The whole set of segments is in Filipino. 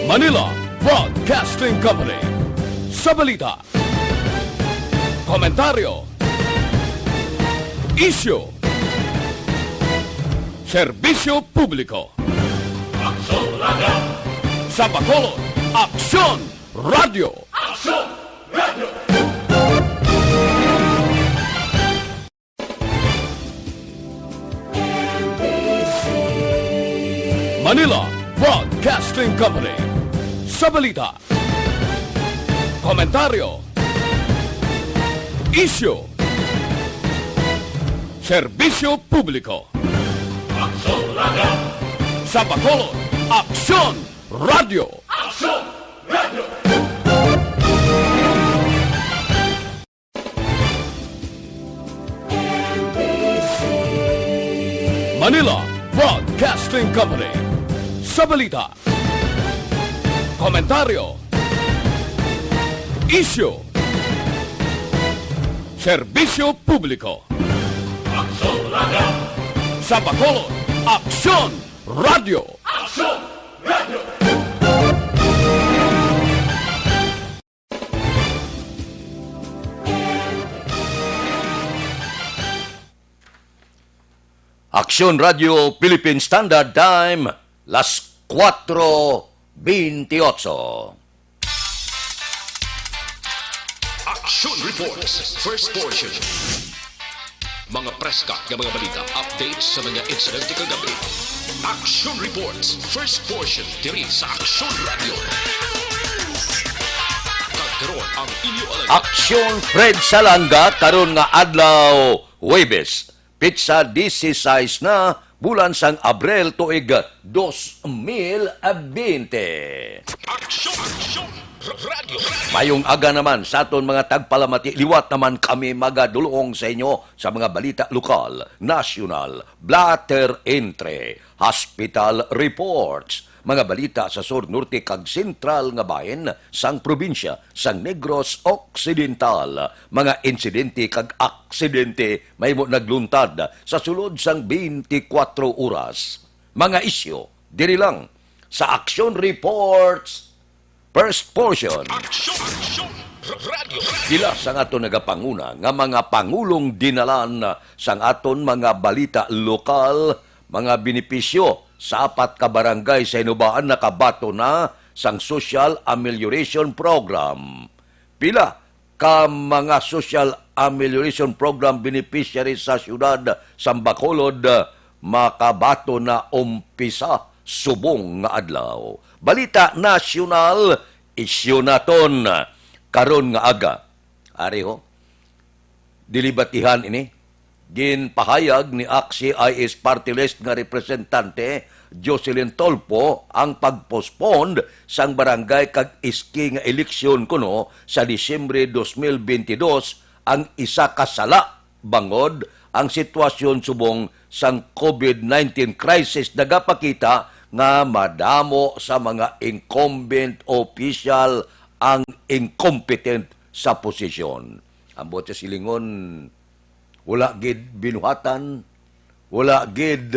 Manila Broadcasting Company. Sa balita, komentaryo, isyu, serbisyo publiko. Aksyon Radio! Sa Bacolod, Aksyon Radio! Aksyon Radio! Manila Broadcasting Company. Sa balita, komentaryo, isyu, serbisyo publiko. Aksyon Radio! Sa Bacolod, Aksyon Radio! Aksyon Radio! Manila Broadcasting Company. Sa balita, komentaryo, isyu, serbisyo publiko. Aksyon Radio! Sa Bacolod, Aksyon Radio! Aksyon Radio! Aksyon Radio Philippine Standard Time, las 4:28. Aksyon Reports, first portion. Mga preska ng mga balita, updates sa mga insidente kagabi. Aksyon Reports, first portion, diri sa Aksyon Radio. Kagkaroon ang inyo alagad. Aksyon Fred Salanga karon nga adlaw Huwebes. Pizza 16 na bulan sang Abril tuig 2020. Aksyon Radio. Mayong aga naman sa aton mga tagpalamati, liwat naman kami magadulong sa inyo sa mga balita lokal, national, blatter entry, hospital reports, mga balita sa sur, norte kag sentral nga bahin sang probinsya sang Negros Occidental, mga insidente kag aksidente may mo nagluntad sa sulod sang 24 oras. Mga isyo diri lang sa Aksyon Reports first portion. Aksyon Radio. Sila sang aton nagapanguna nga mga pangulong dinalan sang aton mga balita lokal, mga benepisyo sa 4 ka barangay sa inubaan nakabato na sang Social Amelioration Program. Pila ka mga Social Amelioration Program beneficiary sa syudad sang Bacolod makabato na umpisa subong nga adlaw. Balita nasyonal, isyu naton karon nga aga. Ari ho, dilibatihan ini, ginpahayag ni AXI-IS Party List nga representante Jocelyn Tolpo ang pagpospond sang barangay kag iski nga eleksyon kuno sa Disyembre 2022 ang isa ka sala bangod ang sitwasyon subong sang COVID-19 crisis nagapakita nga madamo sa mga incumbent official ang incompetent sa posisyon. Ambot sa silingon, wala gid binuhatan, wala gid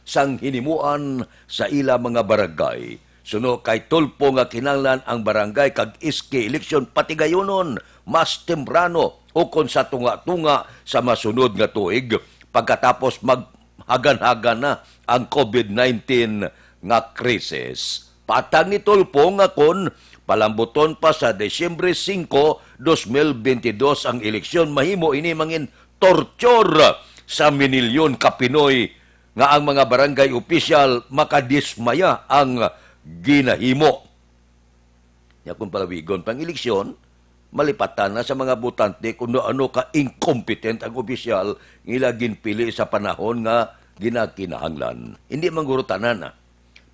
sang hinimuan sa ila mga barangay. Suno kay Tulpo nga kinahanglan ang barangay kag iski eleksyon pati gayonon mas temprano o kon sa tunga-tunga sa masunod nga tuig pagkatapos maghagan-hagan na ang COVID-19 nga krisis. Patag ni Tulpo nga kon palambuton pa sa Desyembre 5, 2022 ang eleksyon, mahimo ini mangin torture sa minilyon ka Pinoy nga ang mga barangay official makadismaya ang ginahimo. Ya kung palawigon pang eleksyon, malipatan na sa mga butante kung ano ka incompetent ang opisyal ngila ginpili sa panahon nga ginakinahanglan. Hindi manggurutanan na.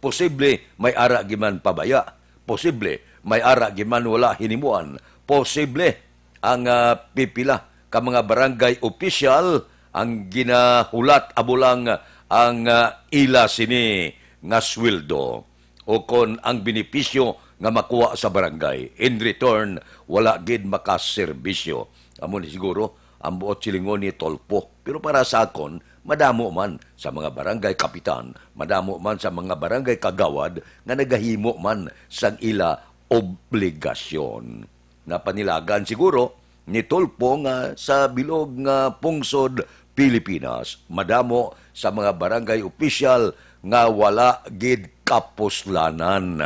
Posible may ara giman pabaya. Posible may ara giman wala hinimuan. Posible ang pipila ka mga barangay official ang ginahulat abulang ang ila sini nga sweldo o kon ang benepisyo nga makuha sa barangay. In return, wala gid makaserbisyo. Amo ni siguro ang buot silingon ni Tolpo. Pero para sa akon, madamo man sa mga barangay kapitan, madamo man sa mga barangay kagawad nga nagahimo man sang ila obligasyon. Napanilagan siguro ni Tulpo nga sa bilog nga pungsod Pilipinas, madamo sa mga barangay opisyal nga wala gid kapuslanan.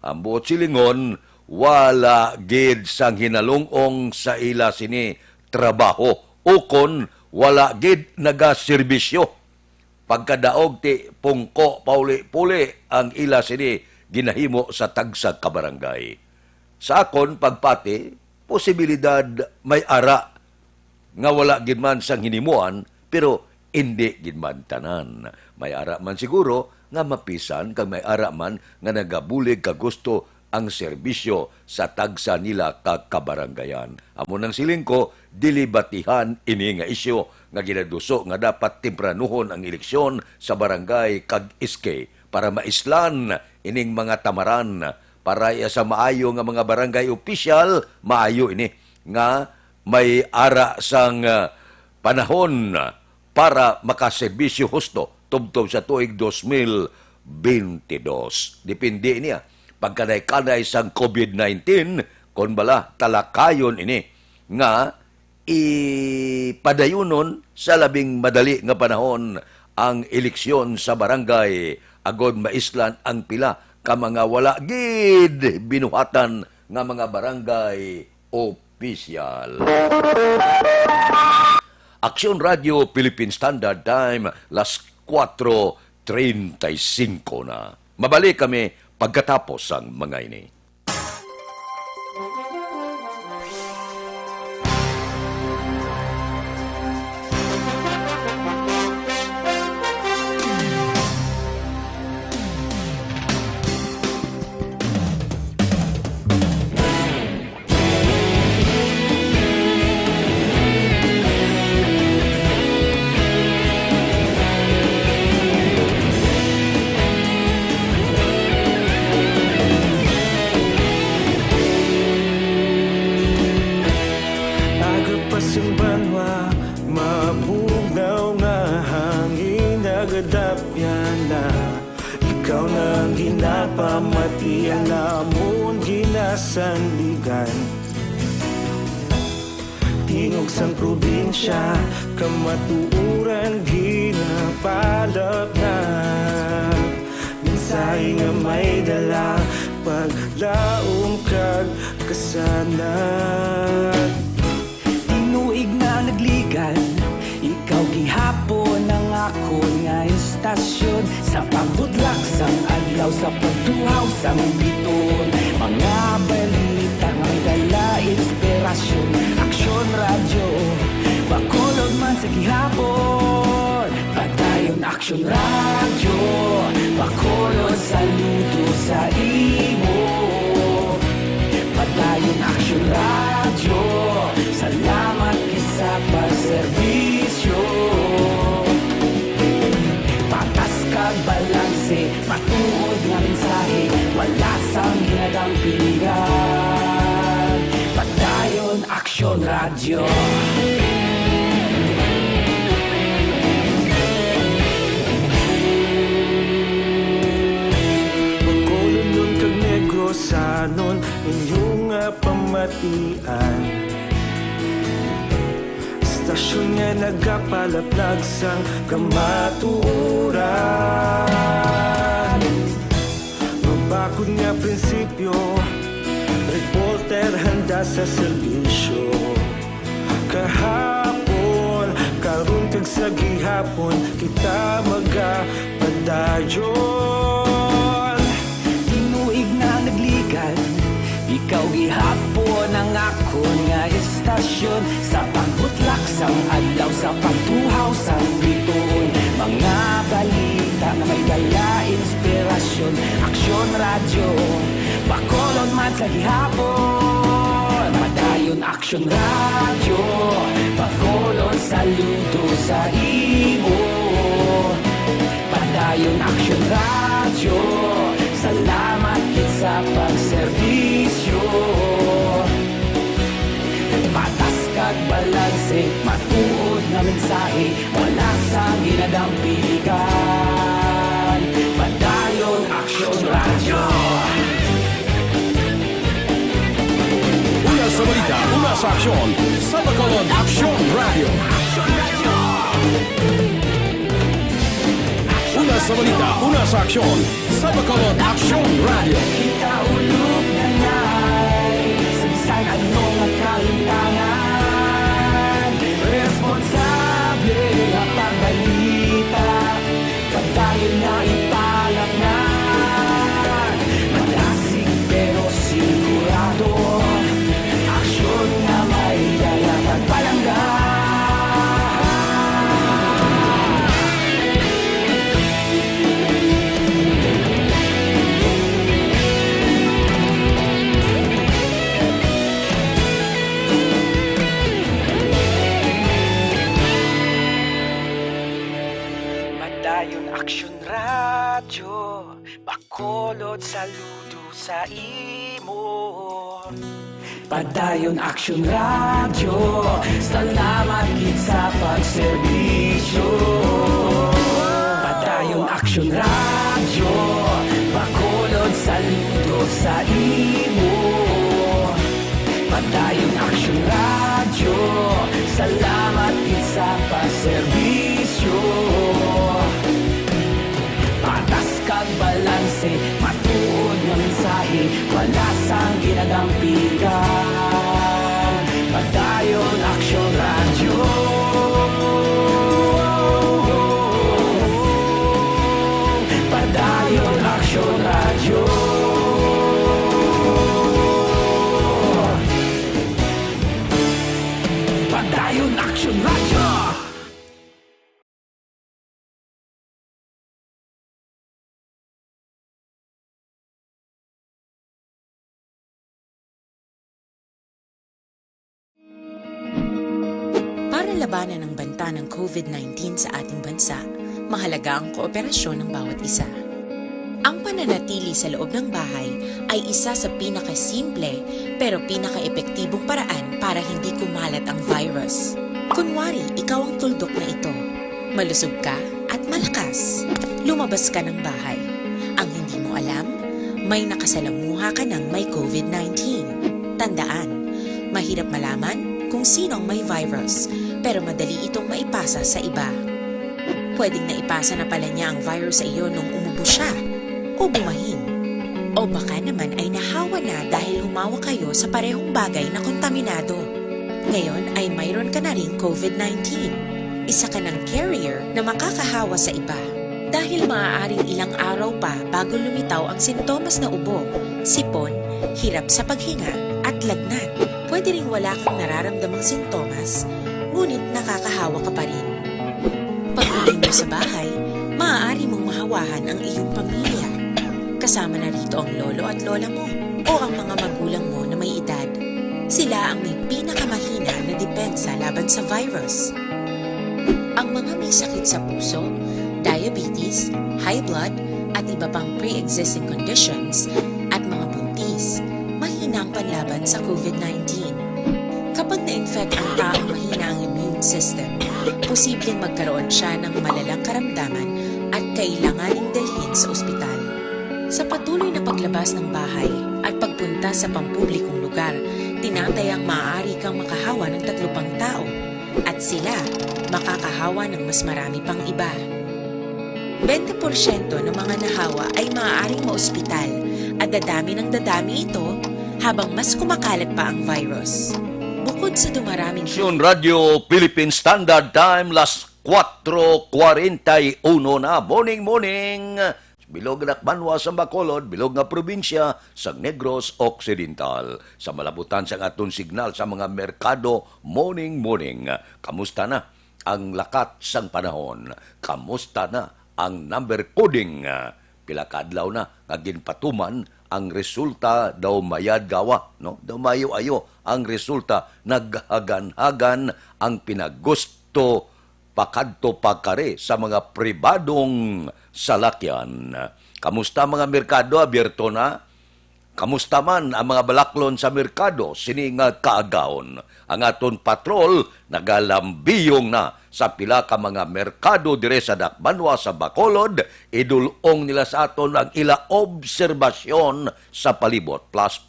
Ang buot silingon, wala gid sang hinalungong sa ila sini trabaho ukon wala gid nagaserbisyo. Pagkadaog ti pungko pauli-puli ang ila sini ginahimo sa tagsag ka barangay. Sa akon pagpati, posibilidad may ara nga wala gid man sang hinimuan pero hindi gid man tanan. May ara man siguro nga mapisan kag may ara man nga nagabulig ka gusto ang serbisyo sa tagsa nila kag kabarangayan. Amo nang siling ko, dilibatihan ini nga isyo nga ginaduso nga dapat tempranuhon ang eleksyon sa barangay kag iske para maislan ining mga tamaran para sa maayo nga mga barangay opisyal, maayo ini nga may ara sang panahon para makaserbisyo husto tubtob sa tuig 2022. Depende niya pagkanay-kanay sang COVID-19, kon bala talakayon ini nga ipadayunon sa labing madali nga panahon ang eleksyon sa barangay agod maislan ang pila ka mga wala gid binuhatan nga mga barangay opisyal. Aksyon Radio Philippine Standard Time, las 4:35 na. Mabalik kami pagkatapos ang mga ini. Ikaw nang ginapamatian namon ginasandigan. Tingog sang probinsya, kamatuuran ginapalap na. Minsay nga may dala, paglaom kag kasanat. Tinuig na nagligan, ikaw gihapon ang ako nga istasyon. Sa pagbudlak sang adlaw, sa pagtuhaw sang biton. Mga balita nga may dala inspirasyon. Aksyon radyo, bakulog man sa gihapon. Padayon aksyon radyo, bakulog saludo sa imo. Padayon aksyon radyo, salamat kisa pagserbisyo. Patas kag balanse, matuod nga mensahe, wala sang ginagampingan. Padayon aksyon radyo. Magkulunod kag negrosanon, inyong pamatian. Istasyon nga nagapalaplag sang kamatuuran. Mabakod nga prinsipyo, reporter handa sa serbisyo. Kahapon, karon kag sa gihapon, kita magapadayon. Tinuig na nagligan, ikaw gihapon ang ako nga istasyon. Sa pagbutlak sang adlaw, sa pagtuhaw sang biton. Mga balita na may dala inspirasyon. Aksyon radyo, bakolon man sa gihapon. Padayon aksyon radyo, bakolon saludo sa imo. Padayon aksyon radyo, salamat sa pagserbisyo. Patas kag balanse, matuod na mensahe, wala sang ginadampigan. Padayon Aksyon Radio. Una sa balita, una sa aksyon. Sa Bacolod, Aksyon Radio. Una sa balita, una sa aksyon. Sa Bacolod, Aksyon Radio. Ikaulog na na'y Sabisan anong nagkaintangan. Responsable ang pagbalita. Padayon na ipalak na. Malasig pero sigurado. Aksyon na may dala pagpalangga. Padayon Aksyon Radio, Bacolod saludo sa imo. Padayon Aksyon Radio, salamat gid sa pagserbisyo. Padayon Aksyon Radio, Bacolod saludo sa imo. Padayon Aksyon Radio, salamat gid sa pagserbisyo. Patas kag balanse, matuod nga mensahe, wala sang ginadampigan. Padayon Aksyon Radio. Padayon Aksyon Radio. Padayon Aksyon Radio. Para labanan ang banta ng COVID-19 sa ating bansa, mahalaga ang kooperasyon ng bawat isa. Ang pananatili sa loob ng bahay ay isa sa pinakasimple pero pinaka-epektibong paraan para hindi kumalat ang virus. Kunwari, ikaw ang tuldok na ito. Malusog ka at malakas. Lumabas ka ng bahay. Ang hindi mo alam, may nakasalamuha ka ng may COVID-19. Tandaan, mahirap malaman kung sino ang may virus, pero madali itong maipasa sa iba. Pwedeng naipasa na pala niya ang virus sa iyo nung umubo siya, o bumahin. O baka naman ay nahawa na dahil humawa kayo sa parehong bagay na kontaminado. Ngayon ay mayroon ka na ring COVID-19. Isa ka ng carrier na makakahawa sa iba. Dahil maaaring ilang araw pa bago lumitaw ang sintomas na ubo, sipon, hirap sa paghinga at lagnat. Pwede ring wala kang nararamdamang sintomas, ngunit nakakahawa ka pa rin. Pag-uwi mo sa bahay, maaari mong mahawahan ang iyong pamilya. Kasama na rito ang lolo at lola mo o ang mga magulang mo na may edad. Sila ang may pinakamahina na depensa laban sa virus. Ang mga may sakit sa puso, diabetes, high blood, at iba pang pre-existing conditions at mga buntis, mahina ang panlaban sa COVID-19. Kapag na-infect ang taong mahina ang immune system, posibleng magkaroon siya ng malalang karamdaman at kailanganing dalhin sa ospital. Sa patuloy na paglabas ng bahay at pagpunta sa pampublikong lugar, tinatayang maaari kang makahawa ng 3 pang tao at sila makakahawa ng mas marami pang iba. 20% ng mga nahawa ay maaaring maospital at dadami ng dadami ito habang mas kumakalat pa ang virus. Bukod sa dumaraming Aksyon Radio Philippine Standard Time, las 4:41 na. Morning. Bilog na Banwa sa Bacolod, bilog nga probinsya sa Negros Occidental. Sa malabutan sa aton signal sa mga merkado, morning. Kamusta na ang lakat sang panahon? Kamusta na ang number coding? Pila ka adlaw na nga ginpatuman ang resulta daw mayad gawa, no? Daw mayo-ayo ang resulta, naghagan-hagan ang pinagusto pakadto pagkare sa mga pribadong salakyan. Kamusta mga merkado? Abierto na Kamusta man ang mga balaklon sa merkado, sini nga kaagahon. Ang aton patrol nagalambiyong na sa pila ka mga merkado dire sa Dakbanwa sa Bacolod, idulong nila sa aton ang ila obserbasyon sa palibot. Plus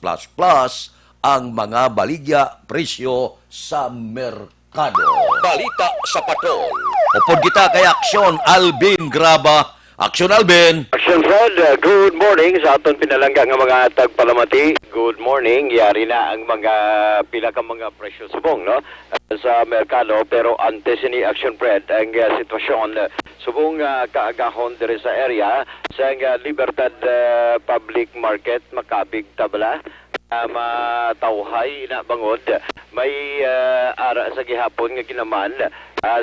ang mga baligya presyo sa merkado. Balita sa patrol. Upod kita kay Aksyon, Alvin Graba. Aksyon, Alvin! Aksyon, Fred. Good morning sa aton pinalangga nga mga tagpalamati. Good morning. Yari na ang mga pila ka mga presyo subong, no? Sa merkado. Pero antes ni Aksyon, Fred, ang sitwasyon subong kaagahon dire sa area sa Libertad Public Market, Makabig, Tabla. Matawhay na bangod. May ara sa gihapon nga ginaman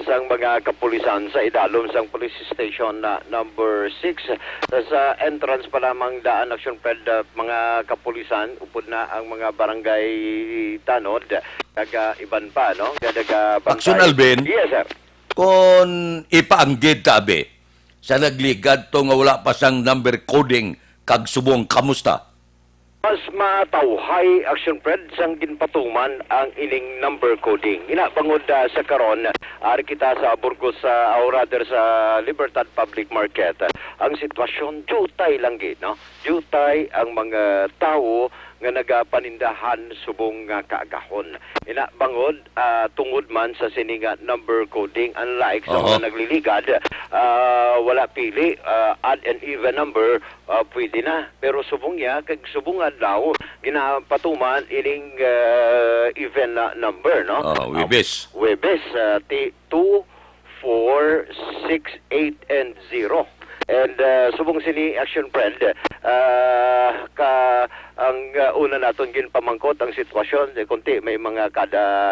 sang mga kapulisan sa idalom sang police station na number 6 sa entrance pa lamang daan Aksyon, Fred, mga kapulisan upod na ang mga barangay tanod kaga iban pa, no, daga bantay. Aksyon, Alvin? Yes, sir. Kung ipaanggid tabi sa nagligad to nga wala pa sang number coding kag subong, kamusta? Mas matawhay, Aksyon, Fred, sang ginpatuman ang ining number coding. Bangod sa karon, ari kita sa Burgos or rather sa Libertad Public Market. Ang sitwasyon, jutay lang gid, no? Jutay ang mga tao nga nagapanindahan subong nga kaagahon. Bangod tungod man sa sininga number coding, unlike sa mga nagliligad, wala pili, odd and even number, pwede na. Pero subong ya, kag subong adlaw, ginapatuman ining even number, no? Webes. Webes, 2, 4, 6, 8, and 0. And subong sini Aksyon, Friend, ang una naton ginpamangkot ang sitwasyon, kunti may mga kada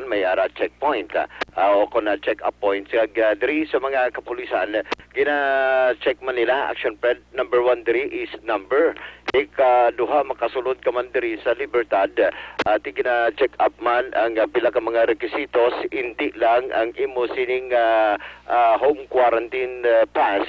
may ara checkpoint o kung na check up points diri sa mga kapulisan gina-check man nila, Aksyon, Friend. Number 1 diri is number. Ikaduha makasulod ka man diri sa Libertad, gina-check up man ang pila ka mga requisitos, hindi lang ang imo sining home quarantine pass,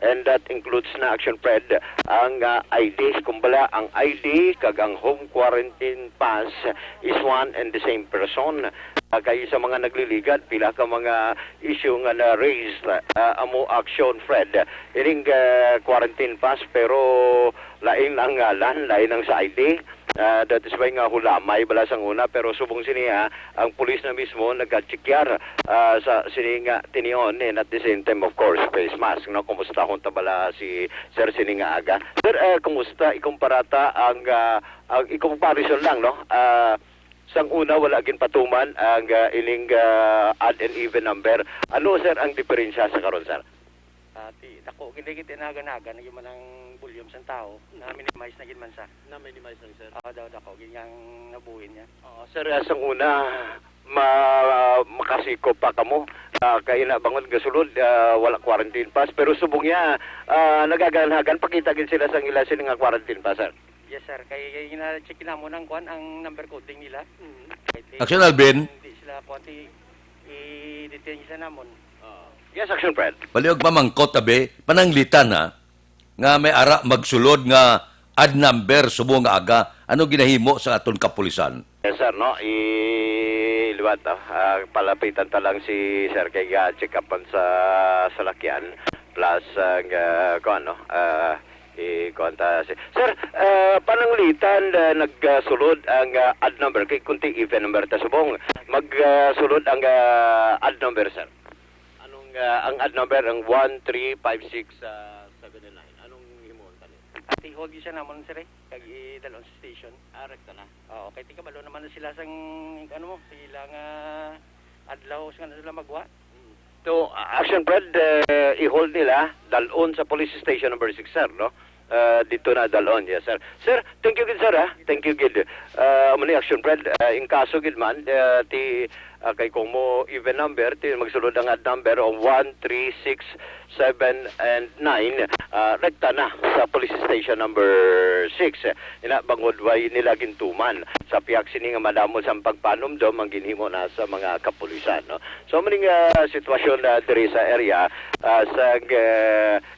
and that includes na, Aksyon, Fred, ang ID. Kumbala, ang ID kag ang home quarantine pass is one and the same person. Kaya sa mga nagliligad, pila ka mga issue nga na-raised amo, Aksyon, Fred. Ining quarantine pass pero lain ang ngalan, lain ang sa ID. That is why nga hulamay bala sang una, pero subong siniya ang pulis na mismo nagka-chekyar sa sininga tinion, and at the same time, of course, face mask, no? Kumusta kung tabala si Sir Sininga Aga? Sir, kumusta ikumparata ang i-comparison lang, no? Sang una wala gin patuman ang ining odd and even number. Ano, sir, ang diferensya sa karon, sir? Dako gindi naga-naga naging man ang volume sa tao na minimize na gid man sa. Na minimize lang, sir. Dako ginyang nabuhin niya. Sir, sang una makasikop pa kamo kay na bangon gasulod, wala quarantine pass, pero subong niya nagaganhagan pakita gid sila sang ila sila nga quarantine pass, sir. Yes, sir. Kaya gina-check na mo ng kwan ang number coding nila. Aksyon, Alvin? Hindi sila kwanti i-detain sa namon. Yes, Aksyon, Fred. Paliog pamangkot, tabi, pananglitan na, nga may ara magsulod nga ad number subong nga aga, ano ginahimo sa aton kapulisan? Yes, sir, no? Liwat, palapitan ta lang si Sir kay check upan sa salakyan, plus Sir, pananglitan nagsulod ang odd number kay kunti even number ta subong magsulod ang odd number, sir. Anong ang odd number ang 1, 3, 5, 6, 7, and 9. Anong himon tani? Ati hold sa namon, sir, kag idalon sa station. Rekta na. Oo, kay tika balo naman na sila sang ano mo, sila nga adlaw sa sila magwa. So, Aksyon, Fred, i-hold nila dalon sa police station number 6, sir, no? Dito na dalon, yes, sir. Sir, thank you, gid, sir, ha? Thank you, gid. Muna, Aksyon, Fred, in kaso, gid man, ti kay kung mo even number, magsulod ang odd number of 1, 3, 6, 7, and 9, rekta na sa police station number 6. Ina bangod way nila gintuman sa piyak sini nga madamo sa pagpanumdom ang ginhimo na sa mga kapulisan, no. So maning sitwasyon diri sa area sa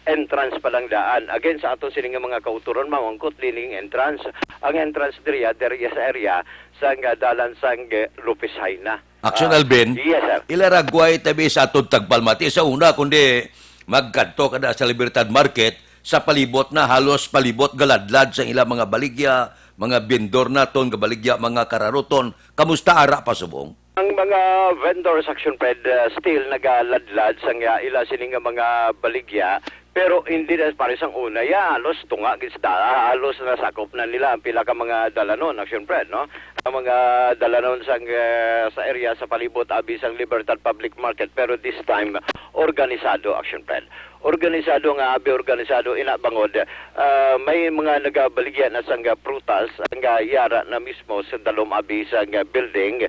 entrance pa lang daan. Again sa ato sini nga mga kauturon mangungkot lining entrance. Ang entrance diri sa area sa dalan sang Lopez Haina. Aksyon Alvin, Yes, sir. ilaragway tabi sa atong tagpalmati. Sa una, kundi magkanto kada sa Libertad Market, sa palibot na halos palibot galadlad sa ilang mga baligya, mga vendor naton, gabaligya, mga kararuton. Kamusta ara pa subong? Ang mga vendors Action Pred still nagaladlad sa ila sining mga baligya, pero hindi na pares ang una halos tunga halos nasakop na nila ang pila ka mga dalanon Action Pred, no. Ang mga dalanon sa area sa palibot abi sang Libertad Public Market, pero this time organisado Action Pred. Organisado nga abi organisado ina bangod, may mga nagabaligya na sang prutas ang yara na mismo sa dalom abi sang building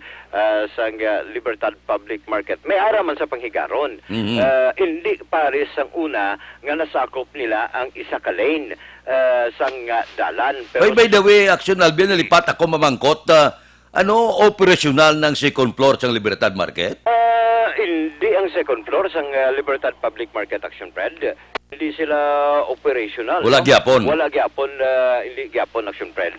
sa Libertad Public Market. May ara man sa panghigaron. Hindi pares ang una nga nasakop nila ang isa ka lane sang dalan. Pero By the way, Aksyon Alvin, nalipat ako mamangkot. Operasyonal ng second floor sa Libertad Market? Hindi ang second floor sang Libertad Public Market Action Pred. Hindi sila operational. Wala gyapon. Wala gyapon, hindi gyapon Action Pred.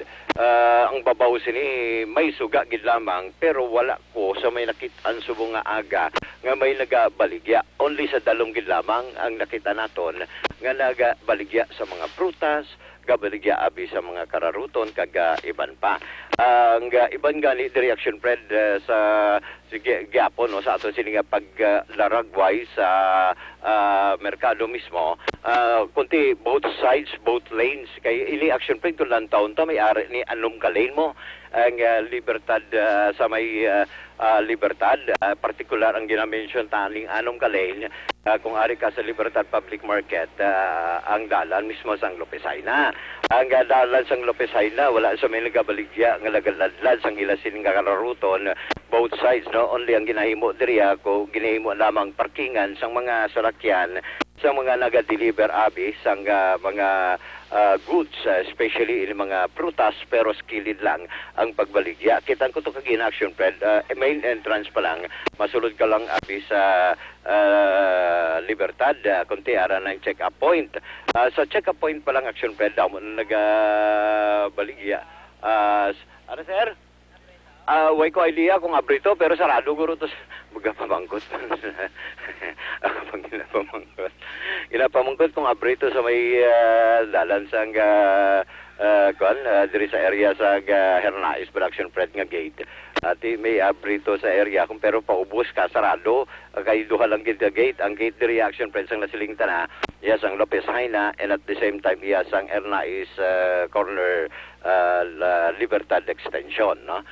Ang babaw sini may suga gid lamang, pero wala ko sa may nakitaan subong nga aga nga may nagabaligya. Only sa dalong gid lamang ang nakita naton nga nagabaligya sa mga prutas, gabaligya abi sa mga kararuton kaga iban pa. Ang iban gani the reaction Pred sa sige gyapon no sa ato sini nga paglaragway sa merkado mismo, kunti both sides, both lanes kay ini Action Pred to lantaon ta may ari ni anum ka lane mo ang Libertad sa may Libertad, particular ang ginamention taning anong ka lane, kung ari ka sa Libertad Public Market, ang dalan mismo sang Lopez Haina. Ang dalan sang Lopez Haina wala sa may nagabaligya nga lagaladlad sang ilasin nga kararuton both sides, no. Only ang ginahimo diri ako ginahimo lamang parkingan sang mga salakyan sa mga naga-deliver abi sang mga goods, especially in mga prutas, pero skilled lang ang pagbaligya. Kitan ko to kag in Action Pred, main entrance pa lang, masulod ka lang abi sa Libertad, kunti ara ng check-up point. Sa check-up point pa lang Action Pred, damo na nagabaligya. Ano sir? Way ko idea kung abrito, pero sarado guro to. Magpamangkot. Ginapamangkot kung abrito sa may dalan sang diri sa area sa Hernais Production Pred nga gate. Ati may abrito sa area kung pero paubos ka sarado kay duha lang gid gate. Ang gate diri Action Pred sang nasiling tana iya sang Lopez Haina, and at the same time iya sang Hernais corner Libertad Extension, no.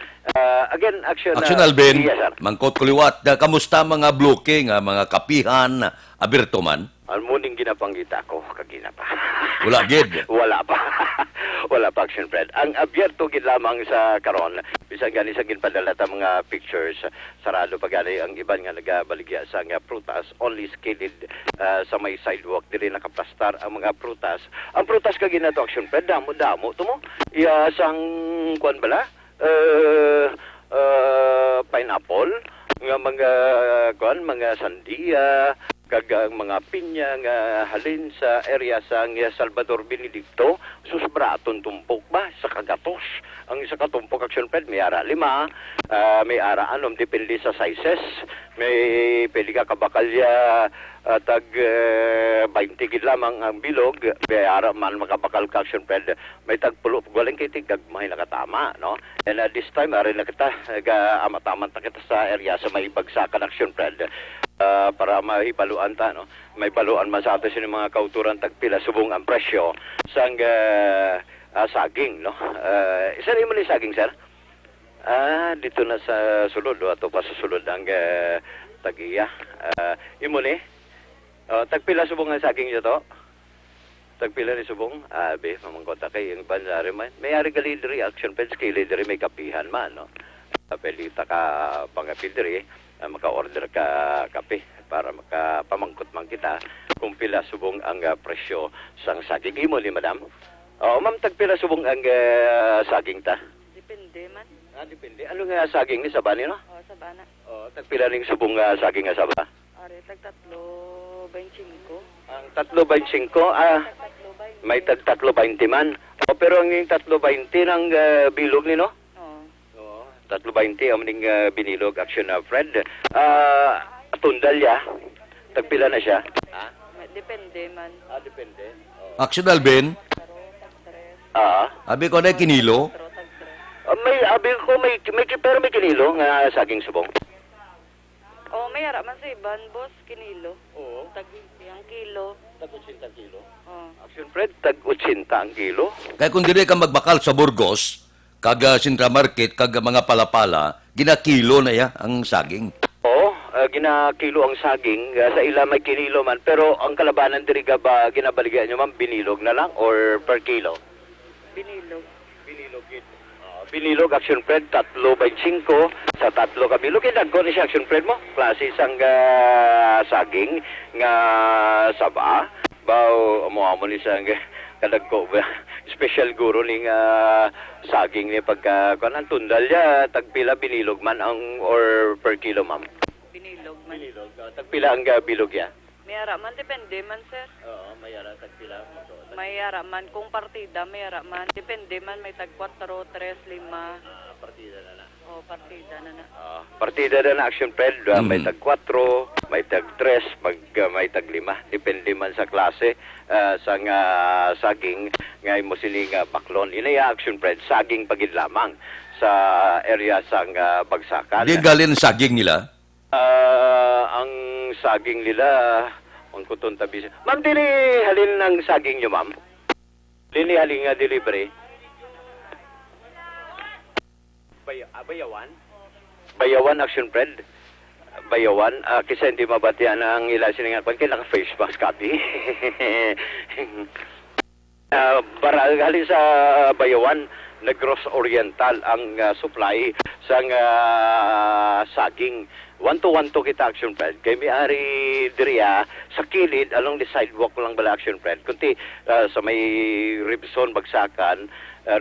Again Action Alvin, yes, sir. mangkot kuliwat, kamusta mga bloke nga mga kapihan abirto man? Almuning ginapanggita ko kagina pa. Wala gid. Wala pa. Wala pa Action Pred. Ang abyerto gid lamang sa karon, bisan gani sa ginpadala ta mga pictures, sarado pa gani ang iban nga nagabaligya sa nga prutas, only skilled sa may sidewalk diri nakaplastar ang mga prutas. Ang prutas kagina to Action Pred, damo-damo to mo. Iya sang kuan bala? Pineapple, nga mga kuan, mga sandia, kag mga pinya nga halin sa area sa Salvador Benedicto, susbraton tumpok ba sa kagatos. Ang isa ka tumpok Action Pred may ara 5, may ara anom depende sa sizes. May pwede ka kabakalya tag 20 gid lamang ang bilog, may ara man makabakal ka Action Pred may tag pulo galing kay tigag may nakatama, no. And this time ari na kita amataman ta kita sa area sa may bagsakan Action Pred. Para mahibaluan ta, no. May baluan man sa ato sini mga kauturan tagpila subong ang presyo sang saging, no. Isa rin mo ni saging, sir? Dito na sa sulod, ato pa sa sulod ang tagiya. Imo ni? Tagpila subong ang saging nyo to? Tagpila ni subong? Mamangkota kay yung banjari man. May ari gali diri Action Pred, kay diri may kapihan man, no. Pelita ka pangapildiri, maka-order ka kape para makapamangkot man kita kung pila subong ang presyo sang saging. Imo ni madam? Oo, ma'am, tagpila subong ang saging ta? Depende man. Depende. Ano nga saging ni Sabani, no? O, sa bana. Tagpila ring subong saging nga Saba? Are, tatlo, 25. Ang 3.25, may tag 3.20 man. Pero ang yung 3.20 ng bilog ni, no? Oo. 3.20 ang maning binilog action na Fred. Tundal ya. Tagpila na siya. Depende man. Depende. Aksyon Alvin, abi ko na kinilo. May abi ko pero may kinilo nga saging subong. O, may ara man sa iban, boss, kinilo. Oo. Tag ang kilo. Tag 80 kilo. Oo. Action Fred, tag 80 ang kilo. Kaya kung dili ka magbakal sa Burgos, kag Sintra Market, kag mga palapala, ginakilo na ya ang saging. Oo, ginakilo ang saging. Sa ila may kinilo man. Pero ang kalabanan diri ka ba ginabaligyan nyo, ma'am? Binilog na lang or per kilo? Binilog. Binilog yun. Binilog, Action Fred, 3.25 sa 3 ka bilog. Kinagko ni siya, Action Fred mo. Klase isang saging nga saba. Bao, mo ni isang kadagko ba? Special guro ni saging ni pagka kanan tundal ya tagpila binilog man ang or per kilo, ma'am. Binilog man. Binilog. Tagpila ang bilog ya. May ara man, depende man, sir. Oo, may ara tagpila. May ara man, kung partida, may ara man. Depende man, may tag 4, 3, 5. Partida na na. O, partida na na. Partida na na, Action Fred. May tag 4, may tag 3, may tag 5. Depende man sa klase sa saging nga mo sining baklon. Inaya, Action Fred, saging pagid lamang sa area sang bagsakan. Di galin saging nila. Ang saging nila, ang kuton tabi. Ma'am, dili halin ng saging nyo, ma'am? Dili halin nga delivery? Bayawan? Bayawan, Action Fred. Bayawan. Kisa hindi mabatian ang ila siningan. Kaya naka-face mask copy. Halin sa Bayawan, Negros Oriental ang supply sa saging. 1-to-1 kita, Action Fred. Kaya may-ari diriya sa kilid along the sidewalk lang bala, Action Fred. Kunti sa may Ribson Bagsakan,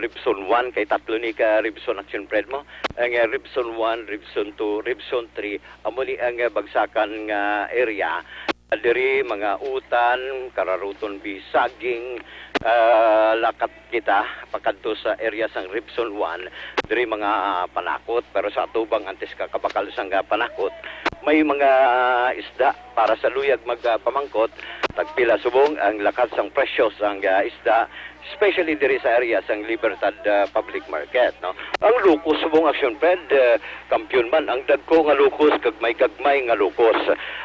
Ribson 1 kay tatlo ni ka Ribson, Action Fred mo. Ang Ribson 1, Ribson 2, Ribson 3 amo ni ang Bagsakan nga area. Diri mga utan, kararuton bisaging, lakat kita pakadto sa area sang Ribson 1, diri mga panakot, pero sa atubang antes ka kabakal sang panakot, may mga isda para sa luyag magpamangkot, tagpila subong ang lakat sang presyo sang isda, especially diri sa area sang Libertad Public Market, no? Ang lukos subong, Action Fred, kampiyon man ang dagko nga lukos kag may gagmay nga lukos.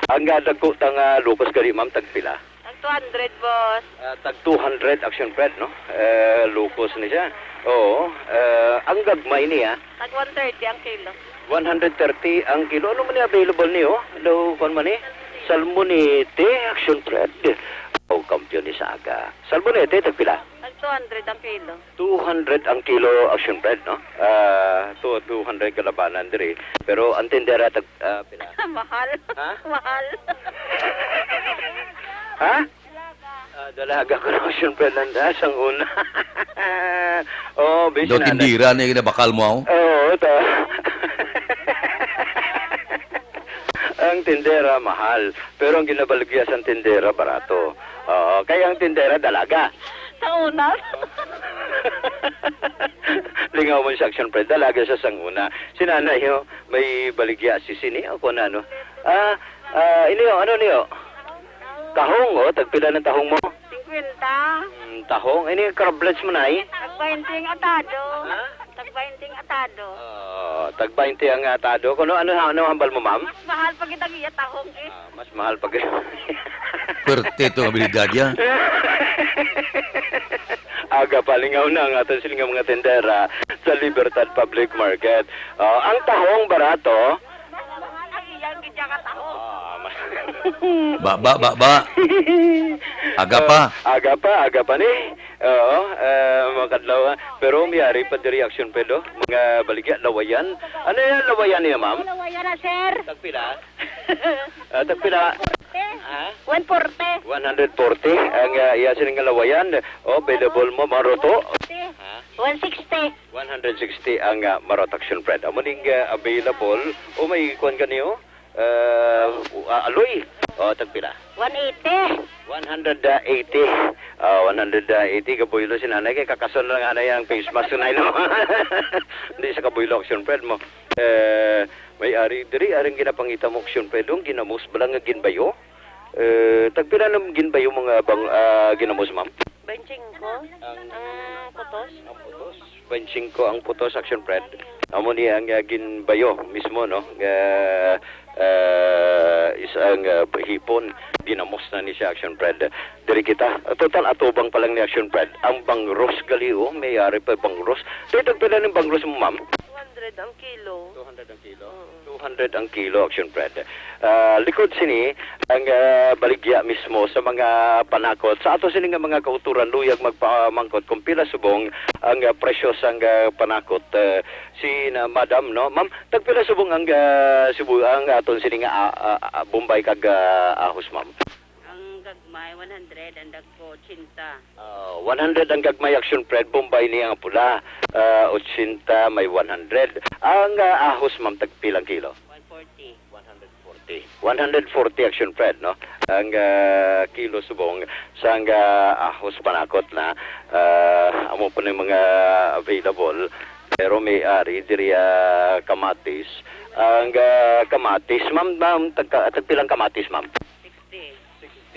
Ang dagko tang lukos kadi, ma'am, tagpila? Tag 200, boss. Tag 200, Action Fred, no? Lukos ni siya. Oo. Ang gagmay niya, Tag 130 ang kilo. 130 ang kilo. Ano man available niyo? Hello, kung man eh? Salmonete, Action Fred. O, kampiyon ni Saga. Salmonete, tagpila? Tag 200 ang kilo. 200 ang kilo, Action Fred, no? 200 kalabanan diri. Pero ang tindera tag pila? Mahal. Ha? Mahal. Ha? Dalaga ko na, Action Fred, landas ang una. Oh, busy Do na. tindira na yung ginabakal mo ako. Oo, ang tindera mahal, pero ang ginabaligya sa tindera barato. Kaya ang tindera dalaga. Sa una. Lingaw mo sa Action Fred, dalaga sa sanguna. Si nanay yo, may baligya si sini ako na ano. Iniyo, ano niyo? Tahong, tagpila ng tahong mo? 50. Tahong, ini crablets mo na Tag 20 ang atado. Ha? Tag 20 ang atado. Tag 20 ang atado. Ano hambal mo, ma'am? Mas mahal pag itag tahong eh. Mas mahal pag... Perte ito ang abilidad niya. Aga palingaw na ang ato silang mga tendera sa Libertad Public Market. Ang tahong barato. Ang iyang gidya ka tahong. Ba. Aga pa. Aga pa ni. Oo, makadlaw. Pero miyari pa diri action pedo, mga baligya lawayan. Ano yan lawayan niya, ma'am? Lawayan na, sir. Tagpila? Tagpila? Ha? 140. 140 ang iya sining lawayan. Available mo maroto. 160. 160 ang marot action Fred. Amo ning available o may kuan kaniyo? Aloy. Tagpila? 180. 180. 180 kabuylo si nanay kay kakason lang ana yang face mask na ino. Hindi sa kabuylo action Fred mo. May ari diri aring ginapangita mo action Fred dong ginamos balang nga ginbayo. Tagpila nam ginbayo mga bang ginamos ma'am? 25. Ang putos. Ang putos. 25 ang putos action Fred. Amo ni ang ginbayo mismo no. Isang hipon ginamos na ni siya action Fred. Diri kita total atubang pa lang ni action Fred. Ang bangros gali may ari pa bangros. Dito pala ng bangros mo ma'am? 200 ang kilo. 200 ang kilo. 200 ang kilo action Fred. Likod sini ang baligya mismo sa mga panakot. Sa ato sini nga mga kauturan luyag magpamangkot kung pila subong ang presyo sang panakot. Si na madam no, ma'am, tagpila subong ang Cebu ang aton sini nga Bombay kag ahos ma'am. Ang gagmay 100 ang dagko 80. 100 ang gagmay action Fred Bombay niya ang pula. 80 may 100. Ang ahos ma'am tagpilang kilo? 140. 140 action Fred no. Ang kilo subong sa ahos panakot na amo po ng mga available pero may ari diri kamatis. Ang kamatis ma'am tagpilang kamatis ma'am?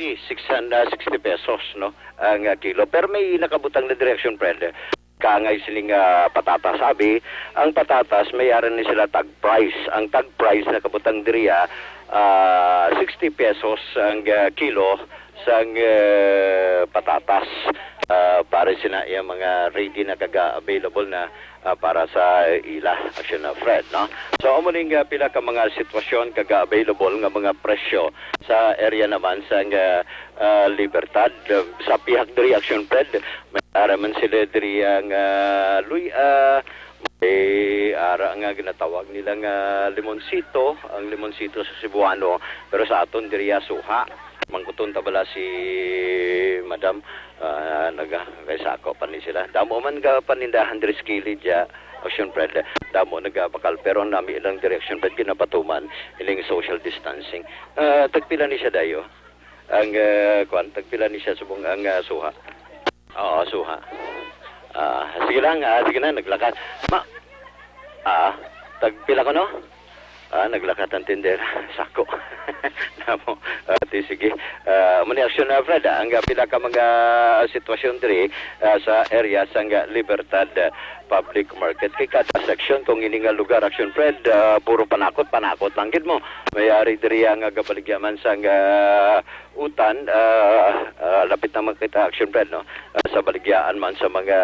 660 pesos no ang kilo pero may nakabutang na direction Fred kangay siling patatas sabi ang patatas may aran ni sila tag price ang tag price na kabutang diriya 60 pesos ang kilo sang patatas para sina yung mga ready na kaga available na para sa ila action na Fred no so umuning pila ka mga sitwasyon kaga available nga mga presyo sa area naman sa Libertad sa pihak diri action Fred may araman sila diri ang may ara nga ginatawag nilang limonsito ang limonsito sa Cebuano pero sa aton diri suha mangkuton tabala si madam nagaisako pa ni sila damo man ga panindahan diri skili dia action Fred damo nagabakal pero nami ilang direction Fred ginapatuman iling social distancing tagpila ni siya dayo ang tagpila ni siya subong ang suha suha sige lang sige na naglakad tagpila ko no naglakad ang tindera sako namo sige muni action na Fred ang pila ka mga sitwasyon diri sa area sa Libertad Public Market kay kada section kung ini nga lugar action Fred puro panakot lang gid mo mayari diri ang gabaligyaman sa utan lapit na makita action Fred no sa baligyaan man sa mga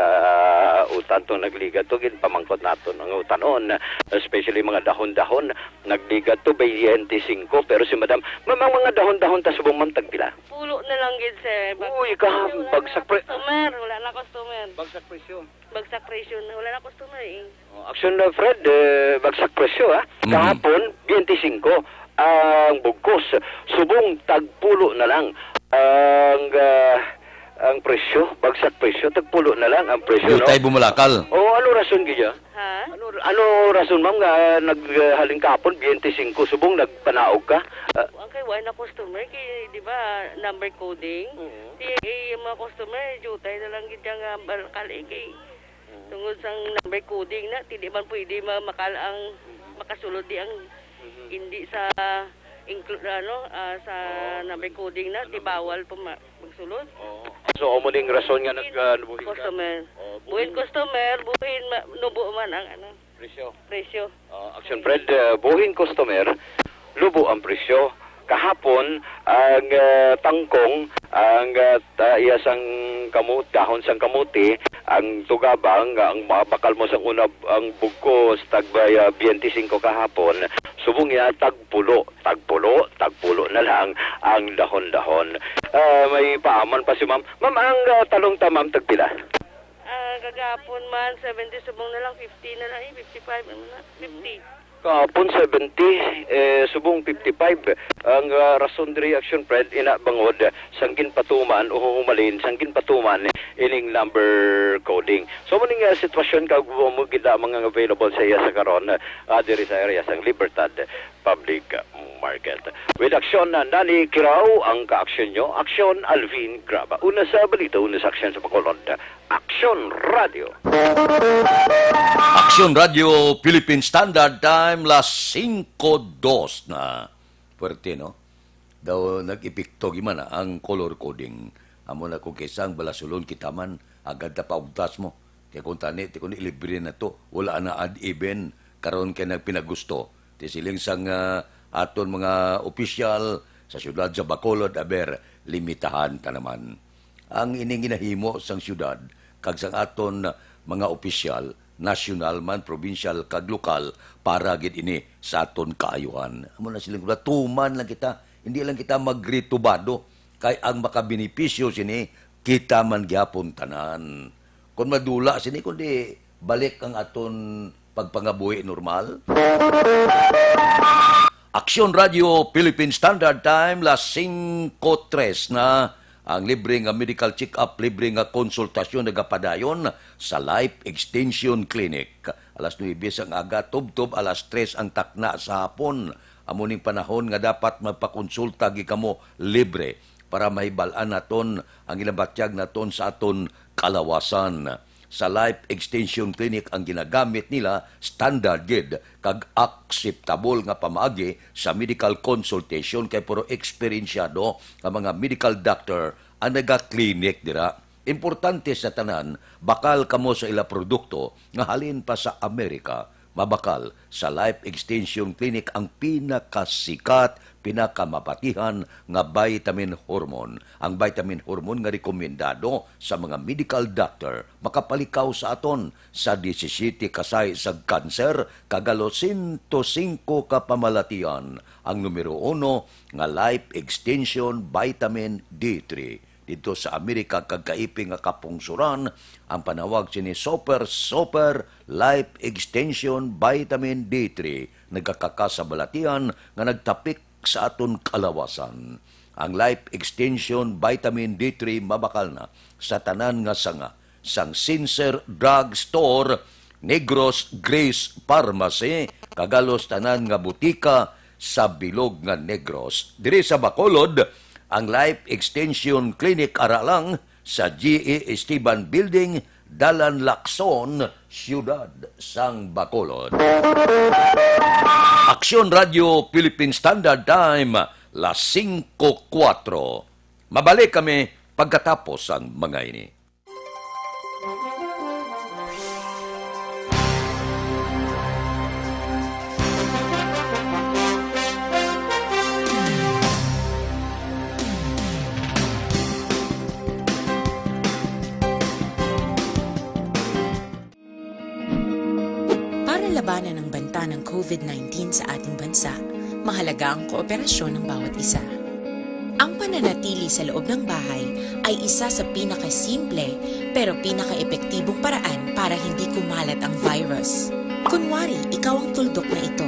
utan to nagliga to gid pamangkot naton ang utanon especially mga dahon-dahon nagliga to 25 pero si madam mga dahon-dahon ta subong man tagpila Pulo na lang gid sir. uy ka bagsak Customer, wala na customer. bagsak presyo Bagsak presyo na wala na customer eh. action na Fred bagsak presyo kahapon 25 ang bugkos subong tagpulo na lang ang presyo bagsak presyo tagpulo na lang ang presyo no Tay bumulakal. ano rason gidya Ha? ano rason ma'am nga naghaling kapon 25 subong nagpanaog ka Ang kay wala na customer kay di ba number coding. Di mga customer jutay na lang gid nga balkal kay tungod sang number coding na hindi man pwede makal ang makasulod di ang hindi sa include sa number coding na di bawal pa magsulod. so umuning rason nga nagbuhin ka Customer. Buhin customer, buhin nubo man ang presyo. action Fred buhin customer lubo ang presyo kahapon ang tangkong ang iyasang kamut dahon sang kamuti ang tugabang ang bakal mo sa una ang bugkos tagbaya 25 kahapon subong ya tagpulo na lang ang dahon-dahon. May paaman pa si ma'am. Ma'am, ang talong ta ma'am tagpila? Kagapon man, 70 subong na lang, 50 na lang, 55 na, 50. Kapon 70, subong 55. Ang rason de reaction Fred, ina bangod, sanggin patuman, o humalin, sanggin patuman, ining number coding. So, maning sitwasyon mo gila mga available sa iya sa karon, diri sa area sang Libertad Public Market. With aksyon na Nani Kiraw, ang ka-aksyon nyo, Aksyon Alvin Graba. Una sa balita, una sa aksyon sa Bacolod, Aksyon Radio. Aksyon Radio, Philippine Standard Time, las 5:02 na. Puwerte, no? Daw nag-epekto gimana ang color coding. Amo na kung kisang balasulon kitaman, agad na paugtas mo. Kaya kung tani, kung ilibre na to, wala na ad-even, karon kaya nagpinagusto. Ti siling sang aton mga opisyal sa syudad sa Bacolod, aber, limitahan ta naman. Ang ining ginahimo sang syudad, kag sang aton mga opisyal, national man, provincial, kag lokal, para gid ini sa aton kaayuhan. Amo na silang tuman lang kita, hindi lang kita magritubado, kay ang makabinipisyo sini, kita man gyapon tanan. Kung madula sini, kundi balik ang aton pagpangabuhi normal. Aksyon Radio, Philippine Standard Time, las 5:03 na. Ang libre nga medical check-up, libre nga konsultasyon nagapadayon sa Life Extension Clinic. Alas 9 ang aga, tub-tub, alas 3 ang takna sa hapon. Amuning panahon nga dapat magpakonsulta gikamo libre para mahibalaan naton ang ilabatyag naton sa aton kalawasan. Sa Life Extension Clinic ang ginagamit nila standard gid kag acceptable nga pamaagi sa medical consultation kay puro eksperensyado nga mga medical doctor ang naga-clinic dira. Importante sa tanan, bakal kamo sa ila produkto nga halin pa sa Amerika, mabakal sa Life Extension Clinic ang pinakasikat, pinakamapatihan nga vitamin hormone. Ang vitamin hormone nga rekomendado sa mga medical doctor makapalikaw sa aton sa 17 kasay sa kanser kagalo 105 ka pamalatian. Ang numero 1 nga Life Extension Vitamin D3. Dito sa Amerika kagkaiping nga kapungsuran ang panawag sini Super Life Extension Vitamin D3 nagkakasabalatian nga nagtapik sa aton kalawasan. Ang Life Extension Vitamin D3 mabakal na sa tanan nga sanga sang Sincer Drug Store, Negros Grace Pharmacy, kagalos tanan nga butika sa bilog nga Negros. Diri sa Bacolod, ang Life Extension Clinic aralang sa G.E. Esteban Building, Dalan Lacson, Siyudad sang Bacolod. Aksyon Radio, Philippine Standard Time, las 5:04. Mabalik kami pagkatapos ang mga ini. Labanan ng banta ng COVID-19 sa ating bansa, mahalaga ang kooperasyon ng bawat isa. Ang pananatili sa loob ng bahay ay isa sa pinakasimple pero pinaka-epektibong paraan para hindi kumalat ang virus. Kunwari, ikaw ang tuldok na ito.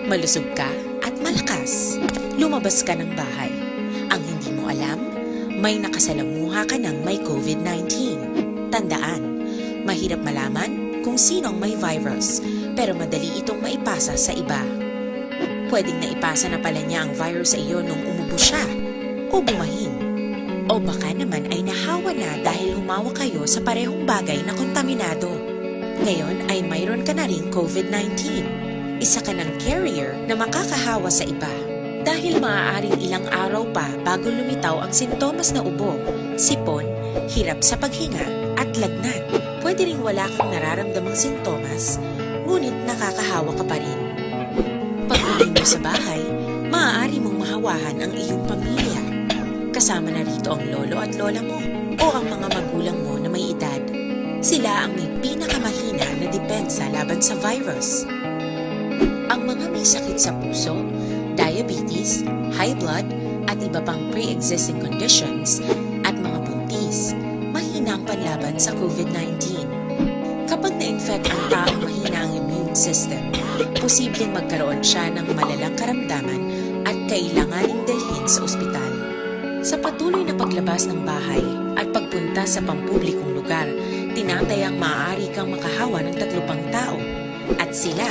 Malusog ka at malakas. Lumabas ka ng bahay. Ang hindi mo alam, may nakasalamuha ka ng may COVID-19. Tandaan, mahirap malaman kung sino ang may virus, pero madali itong maipasa sa iba. Pwedeng naipasa na pala niya ang virus sa iyo nung umubo siya, o bumahin. O baka naman ay nahawa na dahil humawa kayo sa parehong bagay na kontaminado. Ngayon ay mayroon ka na ring COVID-19. Isa ka ng carrier na makakahawa sa iba. Dahil maaaring ilang araw pa bago lumitaw ang sintomas na ubo, sipon, hirap sa paghinga at lagnat. Pwede ring wala kang nararamdamang sintomas, ngunit nakakahawa ka pa rin. Pag-uwi mo sa bahay, maaari mong mahawahan ang iyong pamilya. Kasama na rito ang lolo at lola mo o ang mga magulang mo na may edad. Sila ang may pinakamahina na depensa laban sa virus. Ang Ang mga may sakit sa puso, diabetes, high blood, at iba pang pre-existing conditions at mga buntis, mahina ang panlaban sa COVID-19. Kapag na-infect ang taong mahina ang immune system, posibleng magkaroon siya ng malalang karamdaman at kailanganing dalhin sa ospital. Sa patuloy na paglabas ng bahay at pagpunta sa pampublikong lugar, tinatayang maaari kang makahawa ng 3 pang tao at sila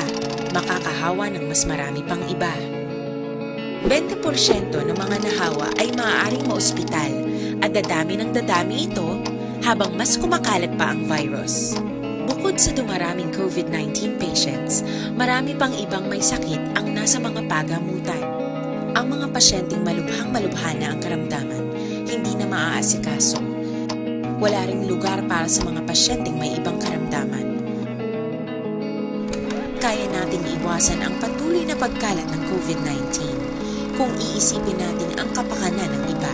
makakahawa ng mas marami pang iba. 20% ng mga nahawa ay maaaring maospital at dadami ng dadami ito habang mas kumakalat pa ang virus. Bukod sa dumaraming COVID-19 patients, marami pang ibang may sakit ang nasa mga pagamutan. Ang mga pasyenteng malubhang-malubha na ang karamdaman, hindi na maaasikaso. Wala ring lugar para sa mga pasyenteng may ibang karamdaman. Kaya nating iwasan ang patuloy na pagkalat ng COVID-19 kung iisipin natin ang kapakanan ng iba.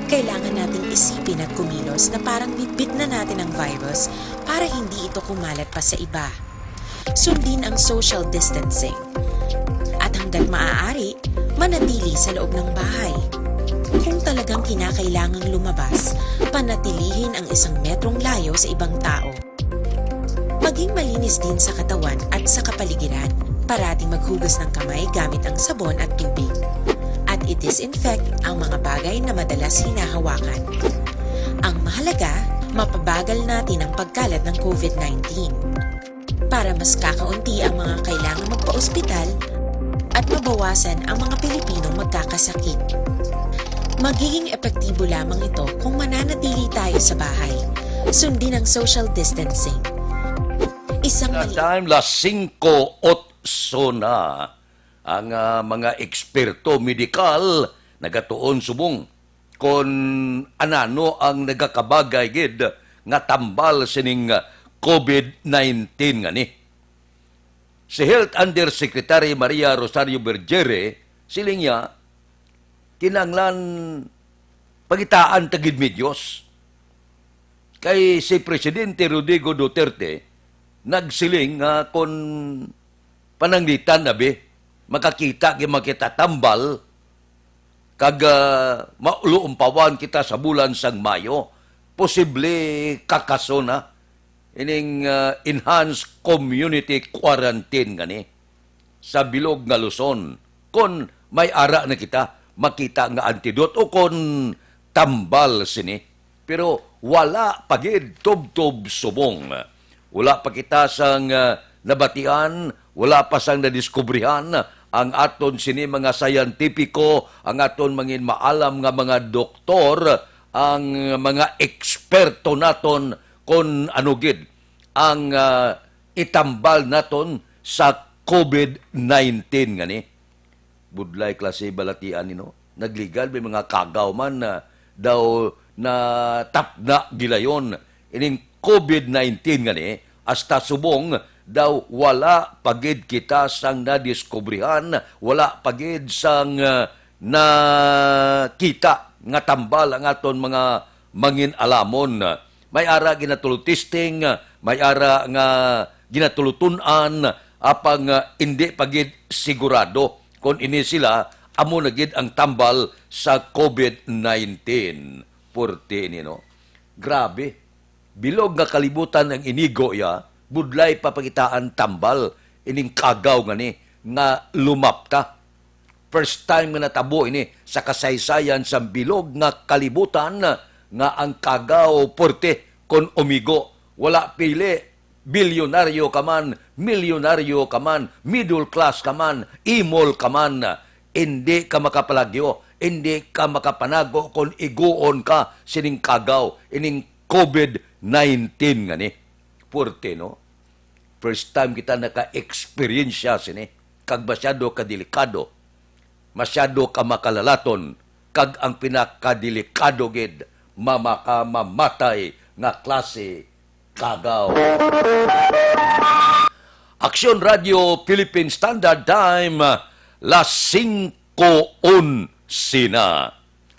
Kailangan nating isipin at kumilos na parang bitbit na natin ang virus para hindi ito kumalat pa sa iba. Sundin ang social distancing. At hanggat maaari, manatili sa loob ng bahay. Kung talagang kinakailangang lumabas, panatilihin ang 1 metrong layo sa ibang tao. Maging malinis din sa katawan at sa kapaligiran. Parating maghugas ng kamay gamit ang sabon at tubig. At i-disinfect ang mga bagay na madalas hinahawakan. Ang mahalaga, mapabagal natin ang pagkalat ng COVID-19 para mas kakaunti ang mga kailangang magpa-ospital at mabawasan ang mga Pilipinong magkakasakit. Magiging epektibo lamang ito kung mananatili tayo sa bahay. Sundin ang social distancing. Isang mali... Time las 5:08 na. Ang mga eksperto medikal nagatuon subong kon anano ang nagakabagay gid nga tambal sining COVID-19 ngani. Si Health Undersecretary Maria Rosario Bergere siling niya kinanglan pagitaan tagid medyos kay si Presidente Rodrigo Duterte nagsiling nga kon pananglitan abi makakita makita tambal kag mauluumpawan kita sa bulan sang Mayo, posible kakaso na ining enhanced community quarantine gani sa bilog nga Luzon kon may ara na kita makita nga antidote o kon tambal sini. Pero wala pagid tubtob subong. Wala pa kita sang nabatian, wala pa sang nadiskubrihan ang aton sini mga sayantipiko, ang aton mangin maalam nga mga doktor, ang mga eksperto naton kon ano gid ang itambal naton sa COVID-19 ngani. Budlay klase balatian nino. Nagligal may mga kagaw man na daw na tapna gilayon ining COVID-19 ngani hasta subong daw wala pagid kita sang nadiskubrihan, wala pagid sang nakita nga tambal ang aton mga mangin alamon. May ara ginatulutisting, may ara nga ginatulutunan, apang hindi pagid sigurado kung ini sila amo na gid ang tambal sa COVID-19. Porte ni no. Grabe. Bilog nga kalibutan ang inigo ya, budlay papagitaan tambal ining kagaw ngani nga lumapta. First time nga natabo ini sa kasaysayan sa bilog nga kalibutan nga ang kagaw porte kon umigo. Wala pili, bilyonaryo ka man, milyonaryo ka man, middle class ka man, imol ka man, hindi ka makapalagyo, hindi ka makapanago kung iguon ka sining kagaw, ining COVID-19 ngani. Porte, no? First time kita naka-experience sini, kag masyado kadelikado, masyado ka makalalaton, kag ang pinakadelikado gid, mamamamatay nga klase kagaw. Aksyon Radio Philippine Standard Time, las 5:11 na.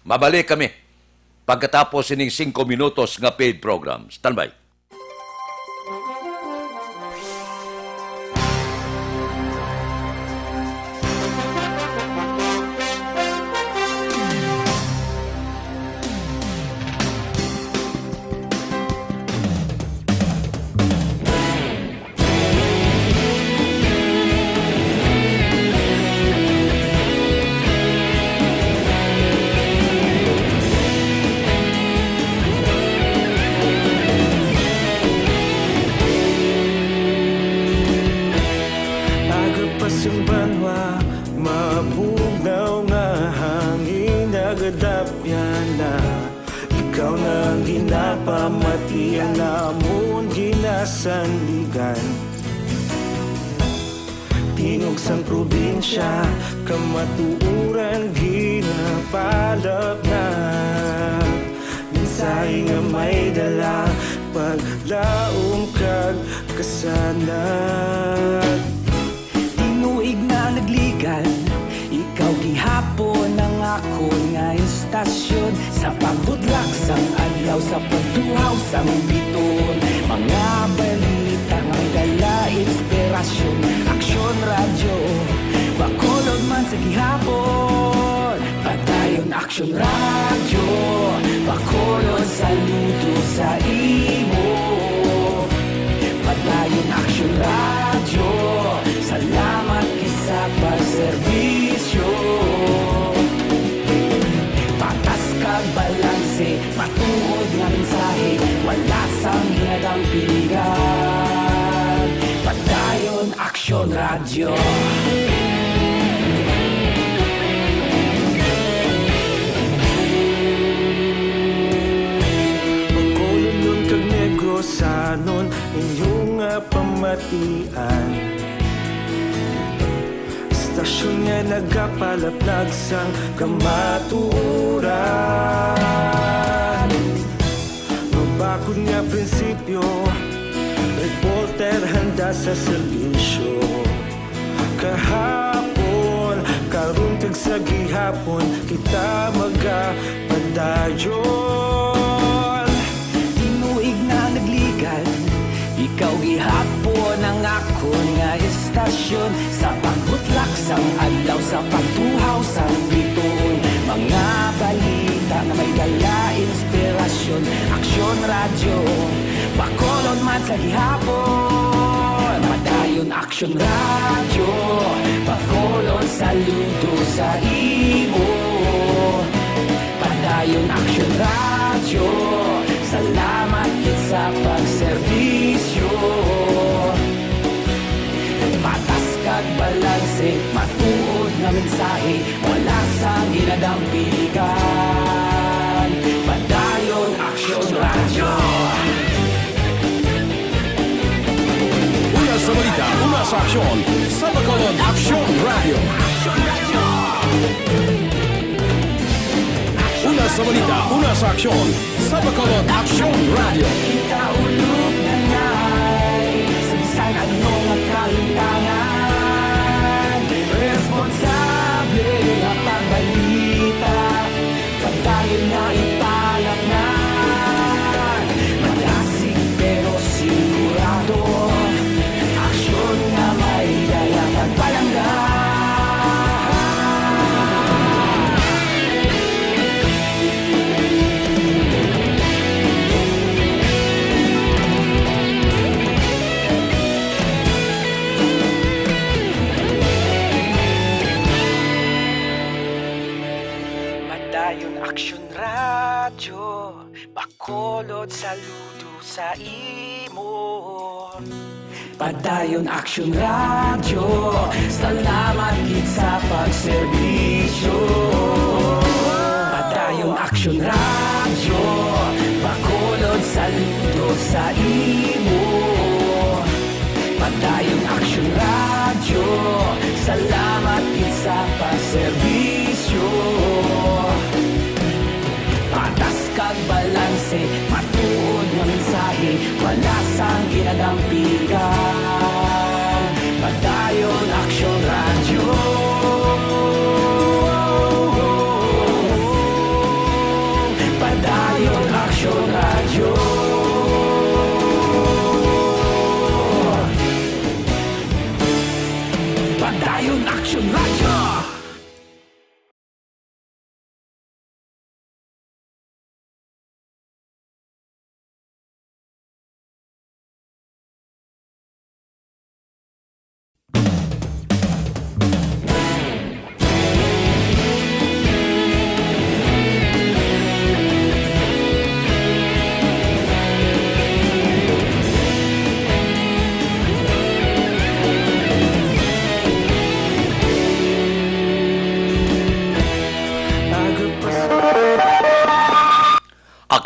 Mabalik kami pagkatapos ining 5 minutos nga paid program. Standby. Iyan namon ginasandigan. Tingog sang probinsya, kamatuuran ginapalap na. Minsay nga may dala, paglaom kag kasanag. Tinuig na nagligan, ikaw gihapon ang ako nga istasyon. Sa pagbudlak sang adlaw, sa pagduhaw sang biton. Mga balita nga dala inspirasyon. Aksyon radyo, bakolod man sa gihapon. Padayon Aksyon radyo, bakolod saludo sa imo. Padayon Aksyon radyo, salamat kisa pagserbisyo. Patas kag balanse, matuod nga mensahe, wala sang hinadang piligan. Padayon Aksyon radyo. Magkulunod kag negrosanon, inyong pamatian. Istasyon nga nagapalaplag sang kamatuuran. Mabakod nga prinsipyo, reporter handa sa serbisyo. Kahapon, karon kag sa gihapon, kita magapadayon. Tinuig na nagligan, ikaw gihapon ang ako nga istasyon. Sa pagbutlak sang adlaw, sa pagtuhaw sang biton. Mga balita na may dala inspirasyon. Aksyon radyo, bakolod man sa gihapon. Padayon Aksyon radyo, bakolod saludo sa imo. Padayon Aksyon radyo, salamat kit sa pagserbisyo. Patas kag balanse, matuod nga mensahe, wala sang hinadang piligan. Padayon Aksyon radyo. Una sa balita, una sa aksyon, sa Bacolod Aksyon Radio. Una sa balita, una sa aksyon, sa Bacolod Aksyon Radio. Ikaulog na ngay, sa bisan anong kalintangan. Responsable na pagbalita, pagdayon na ipalak na. Malasig pero sigurado, aksyon nga may dalang pagpalangga. Padayon Aksyon radyo, bakolod saludo sa imo. Padayon Aksyon radyo, salamat gid sa pagserbisyo. Padayon Aksyon radyo, bakolod saludo sa imo. Padayon Aksyon radyo, salamat gid sa pagserbisyo. Patas kag balanse, matuod nga mensahe, wala sang ginadang piligan. Padayon Aksyon radyo. Padayon Aksyon radyo. Padayon Aksyon radyo.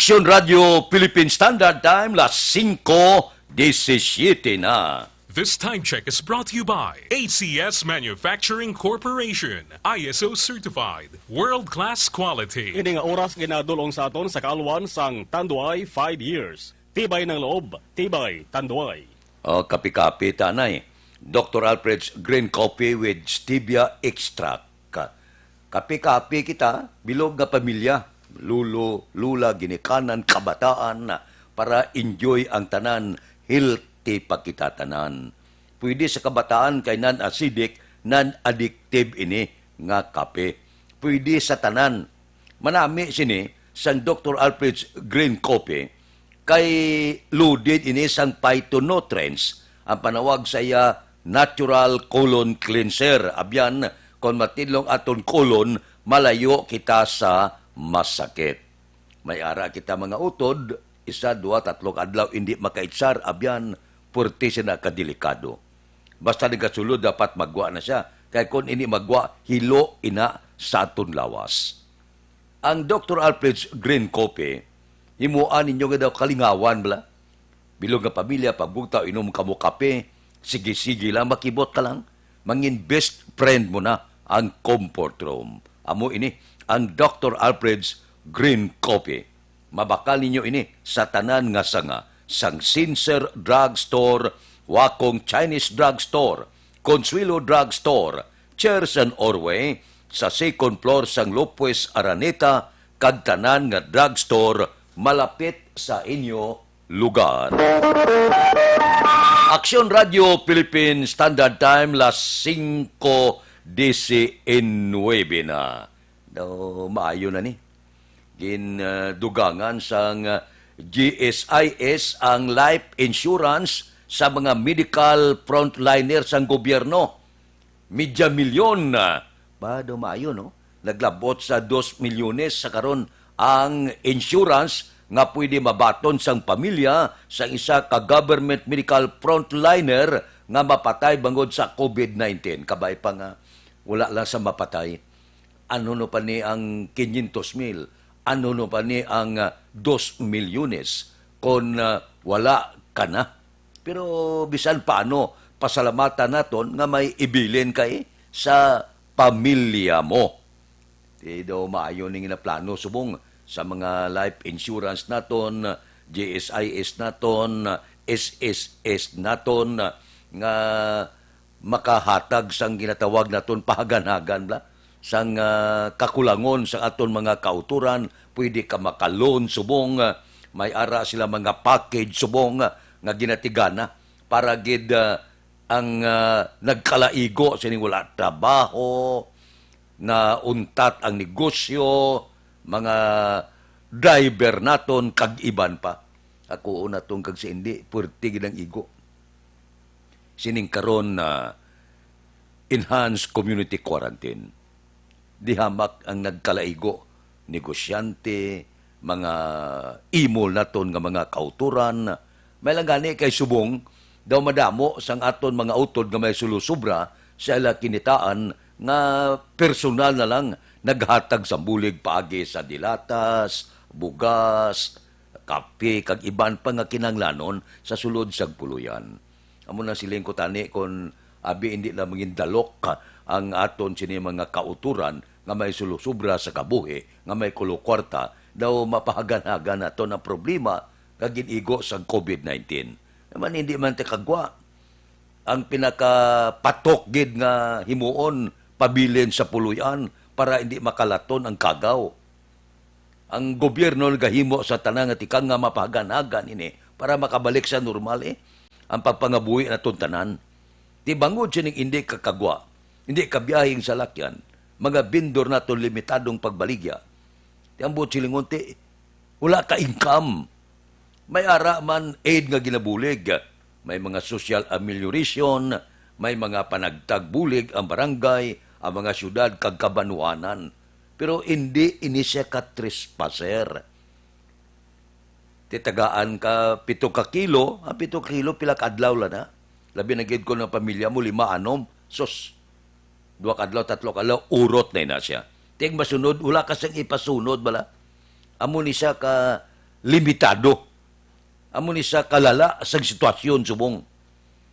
Aksyon Radio Philippine Standard Time, las 5:17 na. This time check is brought to you by ACS Manufacturing Corporation, ISO certified, world-class quality. Ini nga oras ginadulong sa aton sa kaalwan sang Tanduay 5 years. Tibay ng loob, tibay Tanduay. Kapi-kapi tanay. Dr. Alfred's Green Coffee with Stevia Extract. Kapi-kapi kita, bilog nga pamilya. Lulo, lula, ginikanan, kabataan para enjoy ang tanan, healthy pa kita tanan. Pwede sa kabataan kay non-acidic, non-addictive ini nga kape. Pwede sa tanan. Manami sini sang Dr. Alfred's Green Coffee kay loaded ini sang phytonutrients. Ang panawag sa iya natural colon cleanser. Abyan, kung matilong aton colon, malayo kita sa masakit. May ara kita mga utod, 1, 2, 3 adlaw hindi makaitsar, abyan, purti siya na kadelikado. Basta nagasulod, dapat magwa na siya. Kaya kung ini magwa, hilo ina sa aton lawas. Ang Dr. Alfred's Green Coffee, himuan ninyo nga daw kalingawan, bala. Bilog nga pamilya, pagbugtaw, inom ka mo kape, sige-sige lang, makibot ka lang. Mangin best friend mo na ang comfort room. Amo ini, ang Dr. Alfred's Green Coffee. Mabakal ninyo ini sa tanan nga sanga, sang Sincer Drugstore, Wakong Chinese Drugstore, Consuelo Drugstore, Cheers and Orway, sa second floor sang Lopez Araneta, kag tanan nga drugstore, malapit sa inyo lugar. Aksyon Radio Philippine Standard Time, las 5:19 na. Daw maayo na ni. Gindugangan sang GSIS ang life insurance sa mga medical frontliner sang gobyerno. Midya milyon na. Ba, daw maayo, no? Naglabot sa 2 milyones sa karon ang insurance nga pwede mabaton sang pamilya sa isa ka government medical frontliner nga mapatay bangod sa COVID-19. Kabay pa nga, wala lang sa mapatay. Ano no pa ni ang 500,000? Ano no pa ni ang 2 milyones kung wala ka na? Pero bisan paano, pasalamatan naton nga may ibilin kay sa pamilya mo. Di daw maayo ning plano subong sa mga life insurance naton, GSIS naton, SSS naton, nga makahatag sang ginatawag naton pahaganagan bla sang kakulangon sa aton mga kauturan, pwede ka makaloan subong, may ara sila mga package subong nga ginatigana para gid ang nagkalaigo sining wala trabaho, na untat ang negosyo, mga driver naton kag iban pa. Ako una tong kag si hindi, purti gid ang igo. Sining karon na enhanced community quarantine. Dihamak ang nagkalaigo, negosyante, mga imol naton nga mga kauturan. May lang gani kay subong, daw madamo sang aton mga utod nga may sulusubra sa ila kinitaan nga personal na lang naghatag sa bulig paagi sa dilatas, bugas, kape, kag iban pa nga kinanglanon sa sulod sa puluyan. Amo na siling ko tani kung abi hindi na mangin dalok ang aton sini mga kauturan nga may sulusubra sa kabuhi, nga may kulukwarta, daw mapahagan-hagan nato na problema kag ginigo sa COVID-19. Naman hindi man tikagwa. Ang pinakapatok gid nga himuon pabilin sa puluyan para hindi makalaton ang kagaw. Ang gobyerno nagahimo sa tanang at ikang nga mapahagan-hagan ini para makabalik sa normal ang pagpangabuhi naton tanan. Di bangod sining hindi kakagwa, hindi kabiyahing salakyan, mga bindor naton limitadong pagbaligya. Di ambot silingon wala ka income. May ara man aid nga ginabulig, may mga social amelioration, may mga panagtagbulig ang barangay, ang mga syudad kag kabanuanan. Pero hindi ini siya ka trespasser. Titagaan ka 7 ka kilo, ang 7 kilo pila ka adlaw la na. Labi na gid ko ng pamilya mo 5 anom, sus. 2 kadlaw, 3 kadlaw, urot na siya. Ting masunod, wala ka siyang ipasunod bala. Amo ni siya ka limitado. Amo ni sa kalala sa sitwasyon subong.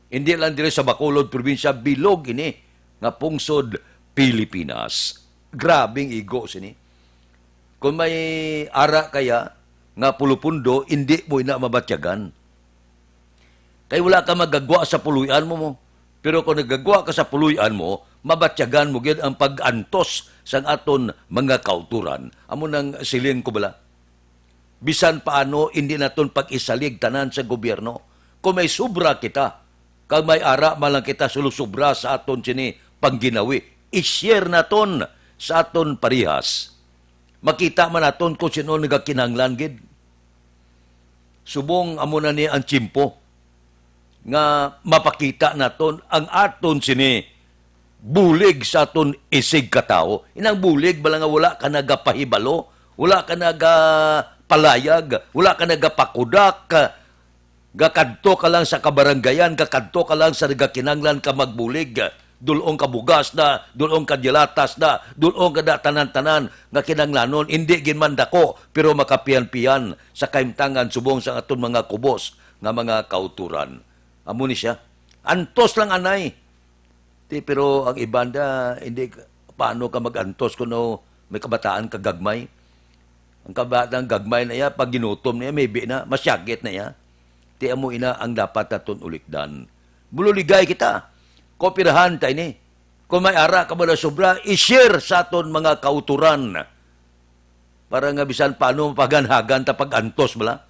Hindi lang dire sa Bacolod probinsya, bilog ini nga pungsod Pilipinas. Grabing igo sini. Kung may ara kaya nga pulupundo, hindi mo ina mabatyagan. Kaya wala ka magagwa sa puluyan mo. Pero kung nagagwa ka sa puluyan mo, mabatyagan mo gid ang pag-antos sang aton mga kauturan. Amo nang silin ko bala. Bisan paano, hindi naton pag-isalig tanan sa gobyerno. Kung may sobra kita, kung may ara malang kita sulusubra sa aton sini pangginawi, i-share naton sa aton parihas. Makita man naton kung sino nagakinanglan gid. Subong amo na ni ang tsimpo nga mapakita naton ang aton sini bulig sa aton isig katao. Inang bulig bala nga wala ka nagapahibalo, wala ka nagapalayag, wala ka nagapakudak, gakadto ka lang sa kabaranggayan, gakadto ka lang sa nagakinanglan ka magbulig, dulong ka bugas na, dulong ka dilatas na, dulong ka da tanan-tanan nga kinanglanon, hindi ginmandako, pero makapian-pian sa kaimtangan subong sa aton mga kubos nga mga kauturan. Amo ni siya. Antos lang anay. Pero ang ibanda, hindi, paano ka mag-antos kung may kabataan ka gagmay? Ang kabataan gagmay na iya, pag ginutom na iya, maybe na, masyagit na iya. Amo ina ang dapat naton ulikdan. Bululigay kita. Kopirahan tayo ni. Kung may ara ka ba na sobra, i-share sa aton mga kauturan. Para nga bisan paano mapaganhagan ta pag-antos bala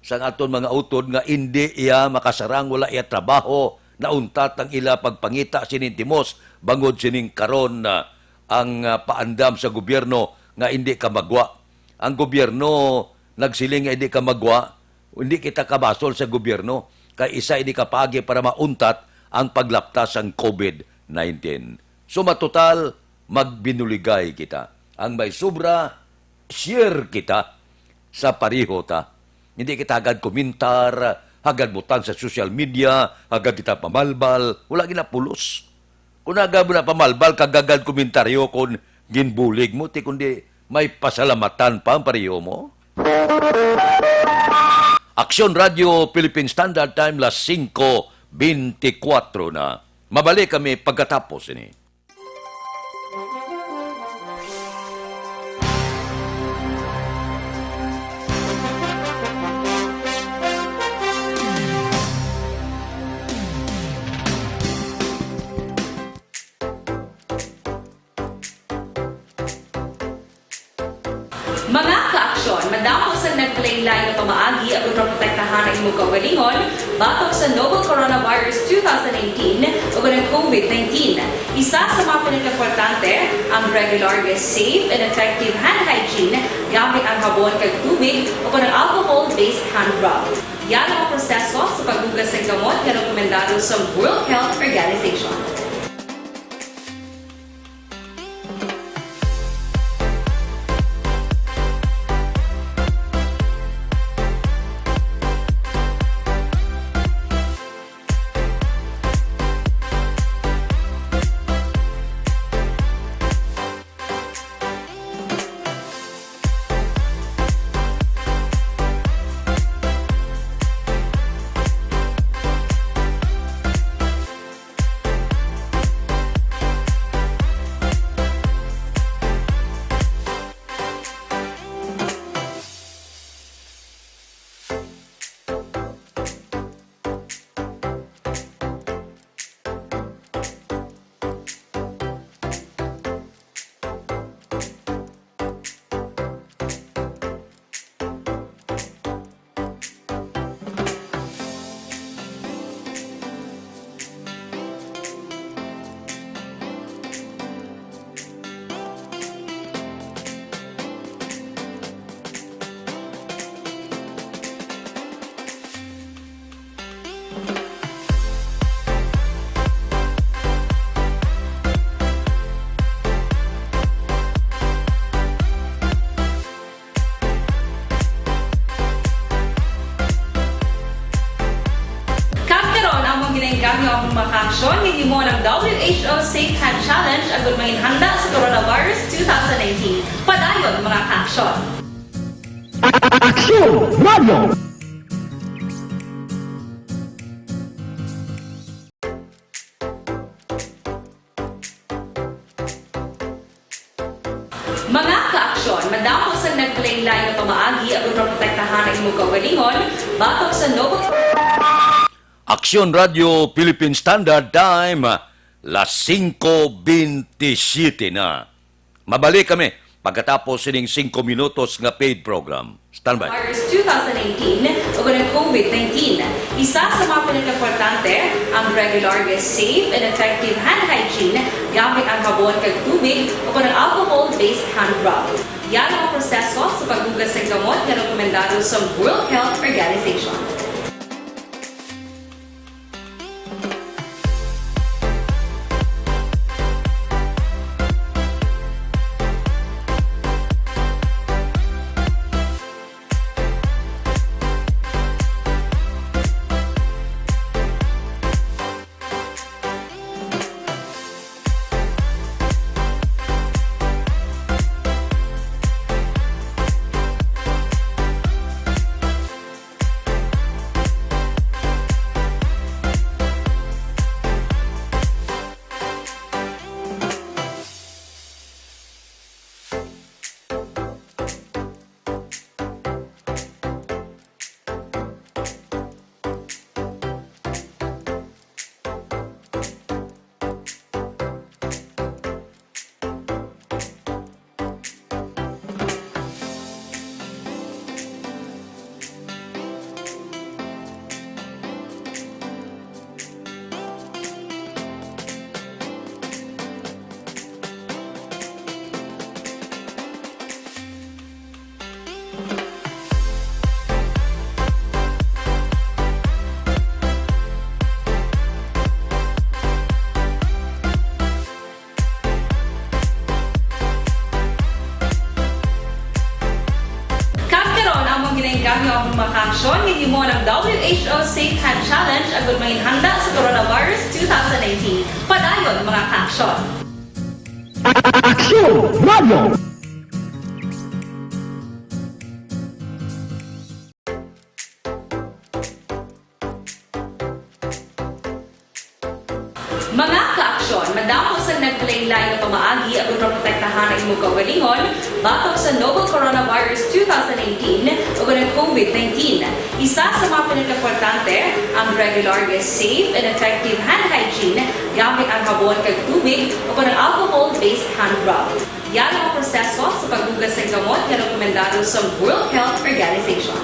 sa aton mga utod nga hindi iya makasarang, wala iya trabaho, nauntat ang ila pagpangita sinintimos, bangod sining karon na ang paandam sa gobyerno nga hindi ka magwa. Ang gobyerno nagsiling nga hindi ka magwa, hindi kita kabasol sa gobyerno, kay isa hindi ka pagi para mauntat ang paglaptas ng COVID-19. So matotal, magbinuligay kita. Ang may sobra, share kita sa pariho ta. Hindi kita agad komentar, agad butang sa social media, agad kita pamalbal, wala ginapulos. Kung agad mo na pamalbal, kagagad komentaryo kung ginbulig mo, kundi may pasalamatan pa ang pariho mo. Aksyon Radio, Philippine Standard Time, las 5:24 na. Mabalik kami pagkatapos ini. Mga ka-aksyon, madamo sa nagpalaylay ng pamaagi at protektahan ang imong kaugalingon batok sa novel coronavirus 2018 o ng COVID-19. Isa sa mga pinaka-importante ang regular, safe, and effective hand hygiene gamit ang habon kag tubig o ng alcohol-based hand rub. Yan ang proseso sa paghugas ng gamot na rekomendado sa World Health Organization. Gamyo ang makaksyon, hindi mo ng WHO Safe Hand Challenge agad may handa sa coronavirus 2019. Padayon mga kaksyon! Aksyon Radio! Mga ka-aksyon, madapos ang nagpalaylay na pamaagi at protektahan ang imong kaugalingon, batok sa Noble Aksyon Radio Philippine Standard Time, las 5:27 na. Mabalik kami pagkatapos sining 5 minutos nga paid program. Standby. Virus 2018 o ng COVID-19. Isa sa mga pinaka-importante ang regular, safe, and effective hand hygiene gamit ang habon kag tubig o ng alcohol-based hand rub. Yan ang proseso sa paghugas ng gamot na rekomendado sa World Health Organization. Gamyo ang makaksyon ng mo ng WHO Safe Hand Challenge ang gulmahin handa sa coronavirus 2019. Padayon mga kaksyon! Aksyon Radio! Mga ka-aksyon, madapos ang nagpalaylay na pamaagi at protektahan ang imong kaugalingon, batok sa novel coronavirus 2018 o ng COVID-19. Isa sa mga pinaka-importante ang regular, safe, and effective hand hygiene gamit ang habon kag tubig o ng alcohol-based hand rub. Yan ang proseso sa paghugas ng gamot na rekomendado sa World Health Organization.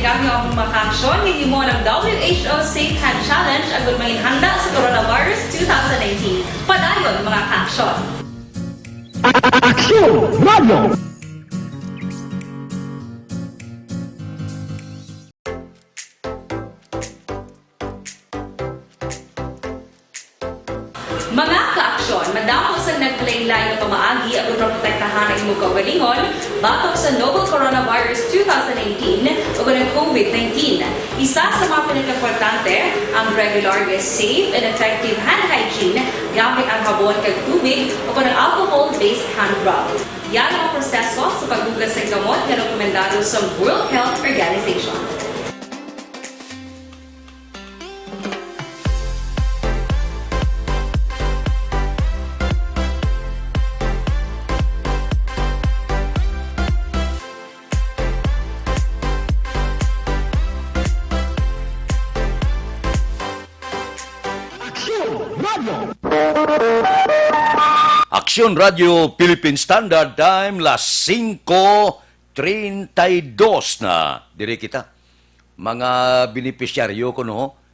Gamyo ang makaksyon ng mo ng WHO Safe Hand Challenge ang gulmahin handa sa coronavirus 2019. Padayon mga kaksyon! Aksyon Radio! Mga ka-aksyon, madapos ang nagplay naglaylay nga pamaagi at protektahan ang imong kaugalingon batok sa novel coronavirus 2018 ug ang COVID-19. Isa sa mga pinaka-importante ang regular, safe, and effective hand hygiene gamit ang habon kag tubig o ang alcohol-based hand rub. Yan ang proseso sa paghugas ng gamot na rekomendado sa World Health Organization. Aksyon Radio Philippine Standard Time, las 5:32 na. Diri kita. Mga benepisyaryo ko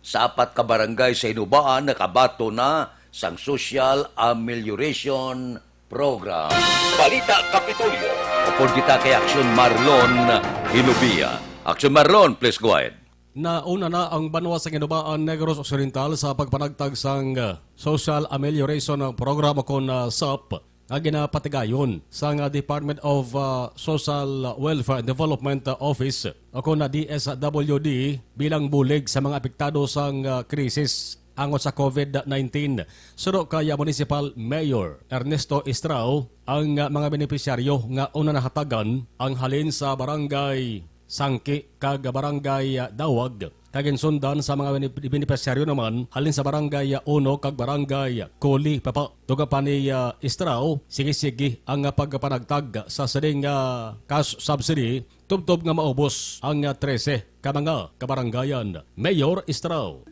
sa 4 ka barangay sa Inubaan nakabato na sang Social Amelioration Program. Balita Kapitolyo. Upod kita kay Aksyon Marlon Hinubia. Aksyon Marlon, please go ahead. Nauna na ang banwa sa Ginubaan Negros Occidental sa pagpanagtag sang Social Amelioration Program kon SAP nga ginapatigayon sa Department of Social Welfare and Development Office o na DSWD bilang bulig sa mga apektado sang krisis angon sa COVID-19. Suro kaya Municipal Mayor Ernesto Estrao ang mga benepisyaryo nga una nahatagan ang halin sa barangay Sangki kag barangay Dawag. Kagin sundan sa mga benepisyaryo naman halin sa barangay Uno kag barangay Koli Papa. Tuga pa ni Estrao, sige-sige ang pagpanagtag sa sading cash subsidy tubtob nga maubos ang 13 ka mga kabarangayan. Mayor Estrao.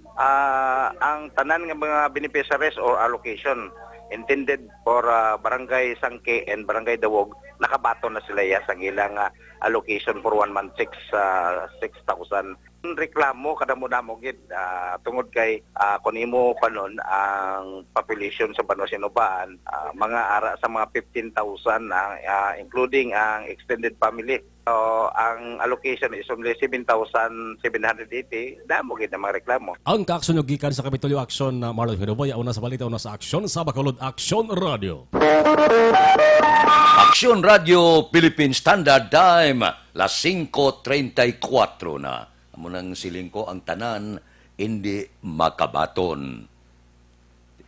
Ang tanan nga mga beneficiaries or allocation intended for barangay Sangke and barangay Dawog, nakabato na sila sa ilang allocation for 1 month 6,000. Reklamo kada mo namo gid tungod kay kunimo kanon ang population sa Banwa Sinubaan mga ara sa mga 15,000 including ang extended family. So ang allocation is only 7,780. Damo gid ang mga reklamo. Ang kaaksyon gikan sa Kapitolyo Aksyon na Marlon Hinuboy, una sa balita, una sa aksyon sa Bacolod Aksyon Radio. Aksyon Radio Philippine Standard Time, las 5:34 na. Munang siling ko ang tanan hindi makabaton.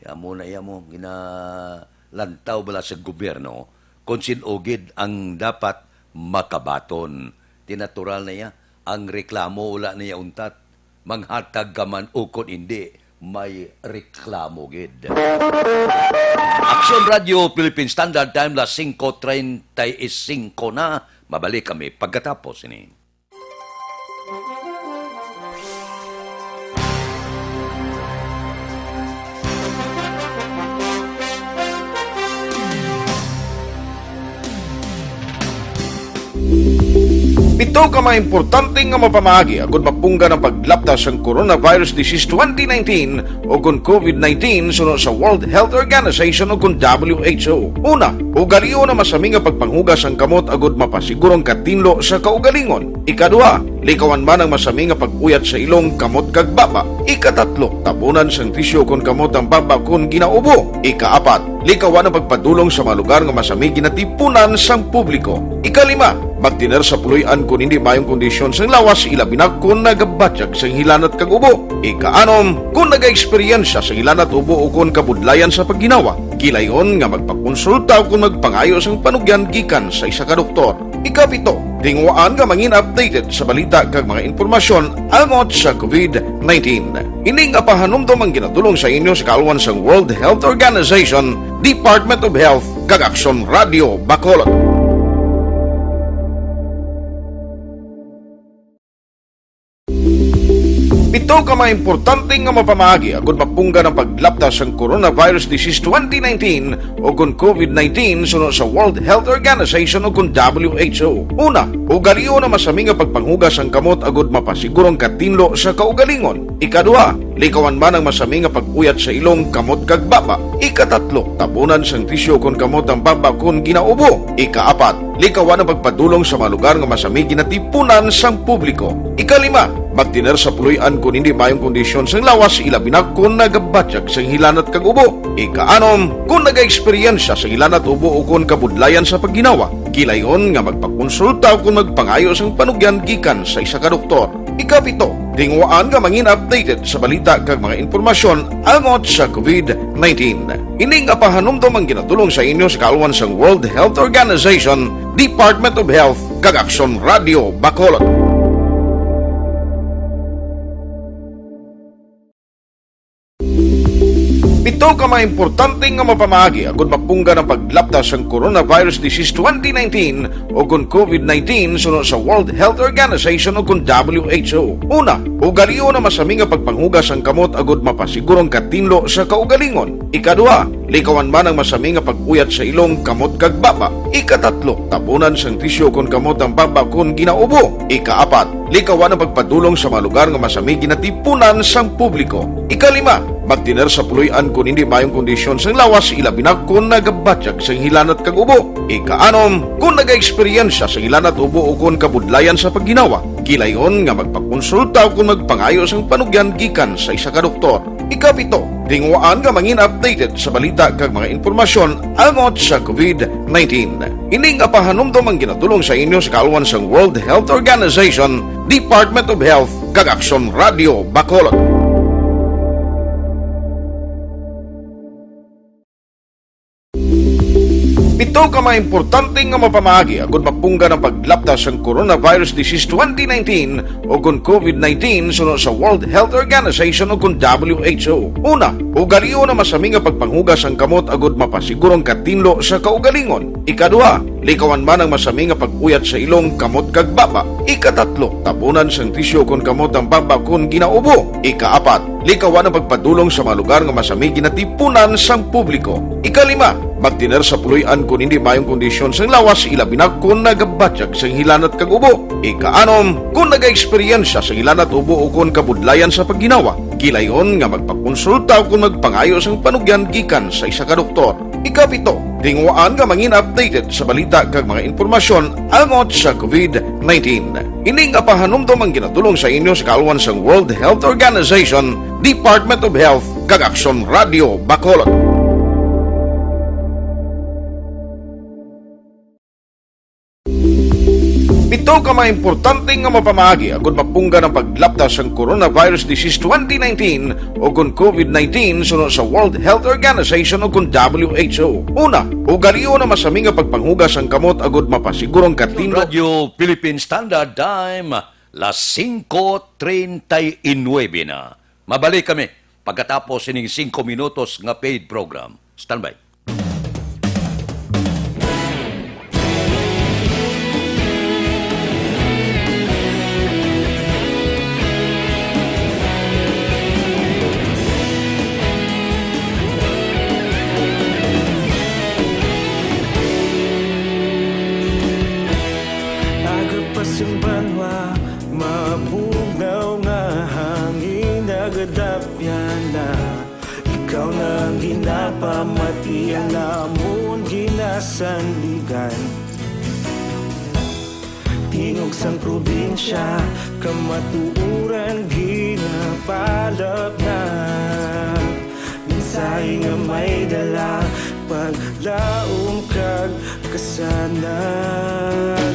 Amo na mo ginalantaw bala sa gobyerno kung sinugid ang dapat makabaton. Tinatural na niya ang reklamo wala niya untat manghatag gaman ukon hindi may reklamo gid. Aksyon Radio Philippine Standard Time, las 5:35 na. Mabalik kami pagkatapos ini. Ito ka mga importante nga mapamagi agud mapungga ng paglaptas ng Coronavirus Disease 2019 o kung COVID-19 sunod sa World Health Organization o kung WHO. Una, ugalion na masami nga pagpanghugas ang kamot agud mapasigurong katinlo sa kaugalingon. Ikadua, likawan man ang masami nga pag-uyat sa ilong kamot kag baba. Ikatatlo, tabunan sang tisyo kon kamot ang baba kon ginaubo. Ikaapat, likawan ang pagpadulong sa mga lugar nga masami ginatipunan sang publiko. Ikalima, magtiner sa puluyan kung hindi mayong kondisyon sang lawas ilabi na kung nagabatyag sang hilanat kag ubo. Ikaanom, kung nag-eksperyensya sa hilanat ubo o kung kabudlayan sa pagginawa. Gilayon nga magpakonsulta o kung magpangayo sang panugyan gikan sa isa ka doktor. Ikapito, tingwaan nga mangin updated sa balita kag mga impormasyon almot sa COVID-19. Ini nga pahanumdom ang ginatulong sa inyo sa kaluan sang World Health Organization, Department of Health kag Aksyon Radio Bacolod. Ito ka mga importante nga mapamagi agud mapungga ng paglaptas ng Coronavirus Disease 2019 o kung COVID-19 sunod sa World Health Organization o kung WHO. Una, ugalion na masami nga pagpanghugas ang kamot agud mapasigurong katinlo sa kaugalingon. Ikadua, likawan man ang masami nga pag-uyat sa ilong kamot kag baba. Ikatatlo, tabunan sang tisyo kon kamot ang baba kon ginaubo. Ikaapat, likawan ang pagpadulong sa mga lugar nga masami ginatipunan sang publiko. Ikalima, magtiner sa puloy-an kung hindi mayong kondisyon sang lawas ilabi na kung nagabatyag sang hilanat kag ubo. Ika-anom, kung naga-eksperyensya sang hilanat ubo o kung kabudlayan sa pagginawa, kilayon nga magpakonsulta o kung magpangayo sang panugyan gikan sa isa ka doktor. Ika-pito, tingwaan nga mangin updated sa balita kag mga impormasyon angot sa COVID-19. Ining apahanumdom ang ginatulong sa inyo sa kaalwan sang World Health Organization, Department of Health kag Aksyon Radio Bacolod. Pito ka mga importante nga mapamagi agud mapungga ng paglaptas ng Coronavirus Disease 2019 o kung COVID-19 sunod sa World Health Organization o kung WHO. Una, ugaliyo na masami nga pagpanghugas ang kamot agud mapasigurong katinlo sa kaugalingon. Ikadua, likawan man ang masami nga pag-uyat sa ilong kamot kag baba. Ikatatlo, tabunan sang tisyo kung kamot ang baba kung ginaubo. Ikaapat, likawan ang pagpadulong sa mga lugar nga masami ginatipunan sang publiko. Ikalima, magtiner sa puloy-an kung hindi mayong kondisyon sang lawas ilabi na kung nagabatyag sang hilanat kag ubo. Ika-anom, kung naga-eksperyensya sang hilanat ubo o kung kabudlayan sa pagginawa, kilayon nga magpakonsulta o kung magpangayo sang panugyan gikan sa isa ka doktor. Ika-pito, tingwaan nga mangin updated sa balita kag mga impormasyon angot sa COVID-19. Ining apahanumdom ang ginatulong sa inyo sa kaalwan sang World Health Organization, Department of Health kag Aksyon Radio Bacolod. Pito ka mga importante nga mapamagi agud mapungga ng paglaptas ng Coronavirus Disease 2019 o kung COVID-19 sunod sa World Health Organization o kung WHO. Una, ugaliyo na masami nga pagpanghugas ang kamot agud mapasigurong katinlo sa kaugalingon. Ikadua, likawan man ang masami nga pag-uyat sa ilong kamot kag baba. Ikatatlo, tabunan sang tisyo kung kamot ang baba kung ginaubo. Ikaapat, likawan ang pagpadulong sa mga lugar nga masami ginatipunan sang publiko. Ikalima, magtiner sa puloy-an kung hindi mayong kondisyon sang lawas ilabi na kung nagabatyag sang hilanat kag ubo. Ika-anom, kung naga-eksperyensya sang hilanat ubo o kung kabudlayan sa pagginawa, kilayon nga magpakonsulta o kung magpangayo sang panugyan gikan sa isa ka doktor. Ika-pito, tingwaan nga mangin updated sa balita kag mga impormasyon angot sa COVID-19. Ining apahanumdom ang ginatulong sa inyo sa kaalwan sang World Health Organization, Department of Health kag Aksyon Radio Bacolod. Pito ka mga importante nga mapamagi agud mapungga ng paglaptas ng Coronavirus Disease 2019 o kung COVID-19 sunod sa World Health Organization o kung WHO. Una, ugaliyo na masami nga pagpanghugas ang kamot agud mapasigurong katinlo. Radio Philippine Standard Time, las 5:39 na. Mabalik kami pagkatapos ining 5 minutos nga paid program. Standby. Ikaw nang ginapamati ang namon ginasandigan. Tingog sang probinsya kamatuuran ginapalap na. Minsay nga may dala paglaom kag kasanag.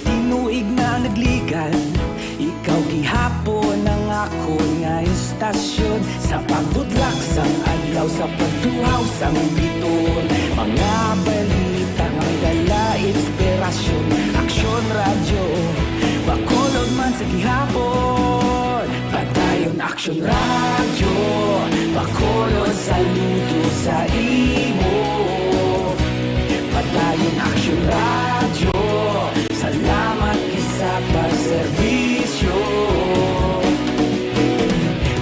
Tinuig na nagligan, ikaw gihapon ang ako nga istasyon. Sa pagdudlak sang adlaw, sa pagduhaw sang biton, mga balita nga dala inspirasyon. Aksyon Radio, Bacolod man sa gihapon. Padayon Aksyon Radio, Bacolod saludo sa imo. Padayon Aksyon Radio, salamat kisa pagserbisyo.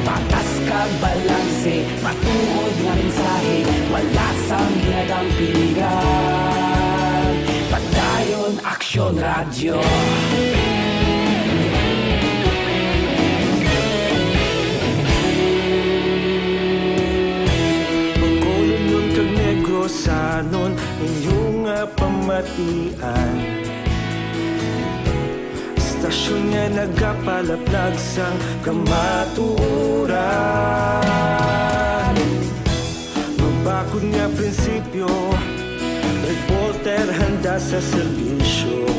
Patas kag balanse, matuod nga mensahe, wala sang ginadampingan. Padayon Aksyon Radio. Bacolod nun kag Negrosanon, inyong pamatian. Istasyon nga nagapalaplag sang kamaturan. Magbakod nga prinsipyo, reporter handa sa serbisyo.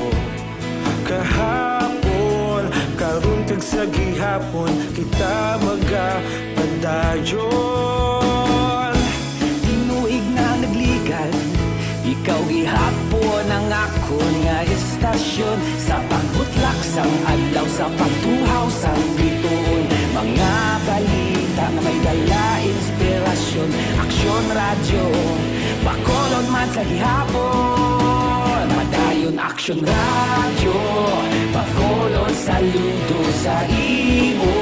Kahapon, karon kag sa gihapon, kita magapadayon. Tinuig na nagligal, ikaw gihapon ang akon nga istasyon. Sa pagbutlak sang adlaw, sa pagtuhaw sang bituon, mga balita na may dala inspirasyon. Aksyon radyo, bakolod man sa gihapon. Madayon Aksyon radyo, bakolod saludo sa imo.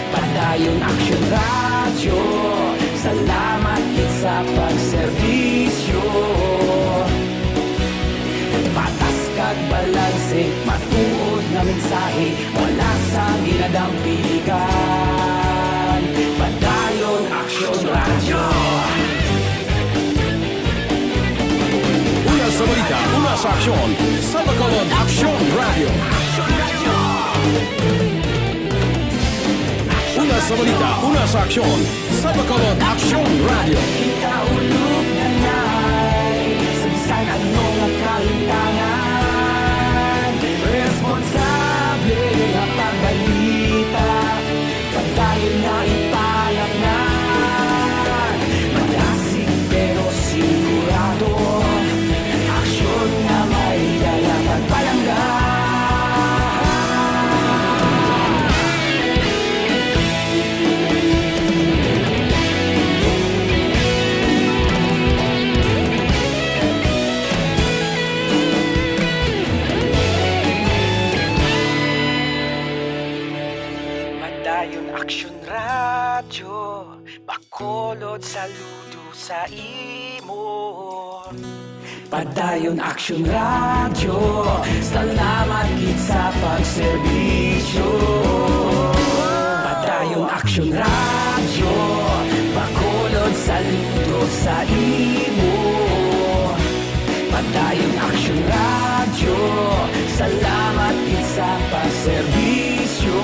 Padayon Aksyon radyo, salamat kit sa pagserbisyo. Patas kag balanse, matuod nga mensahe, wala sang ginadampigan. Padayon Aksyon radyo. Una sa balita, una sa aksyon, sa Bacolod Aksyon Radio. Una sa balita, una sa aksyon, sa Bacolod Aksyon Radio. Ikaulog na na'y sabisan ano nga kahintangan. Responsable nga pagbalita, pagdayon na ipalaknan. Malasig pero sigurado, aksyon nga may dalang pagpalanggan. Padayon Aksyon radyo, bakolod saludo sa imo. Padayon Aksyon radyo, salamat kit sa pagserbisyo. Padayon Aksyon radyo, bakolod saludo sa imo. Padayon Aksyon radyo, salamat kit sa pagserbisyo.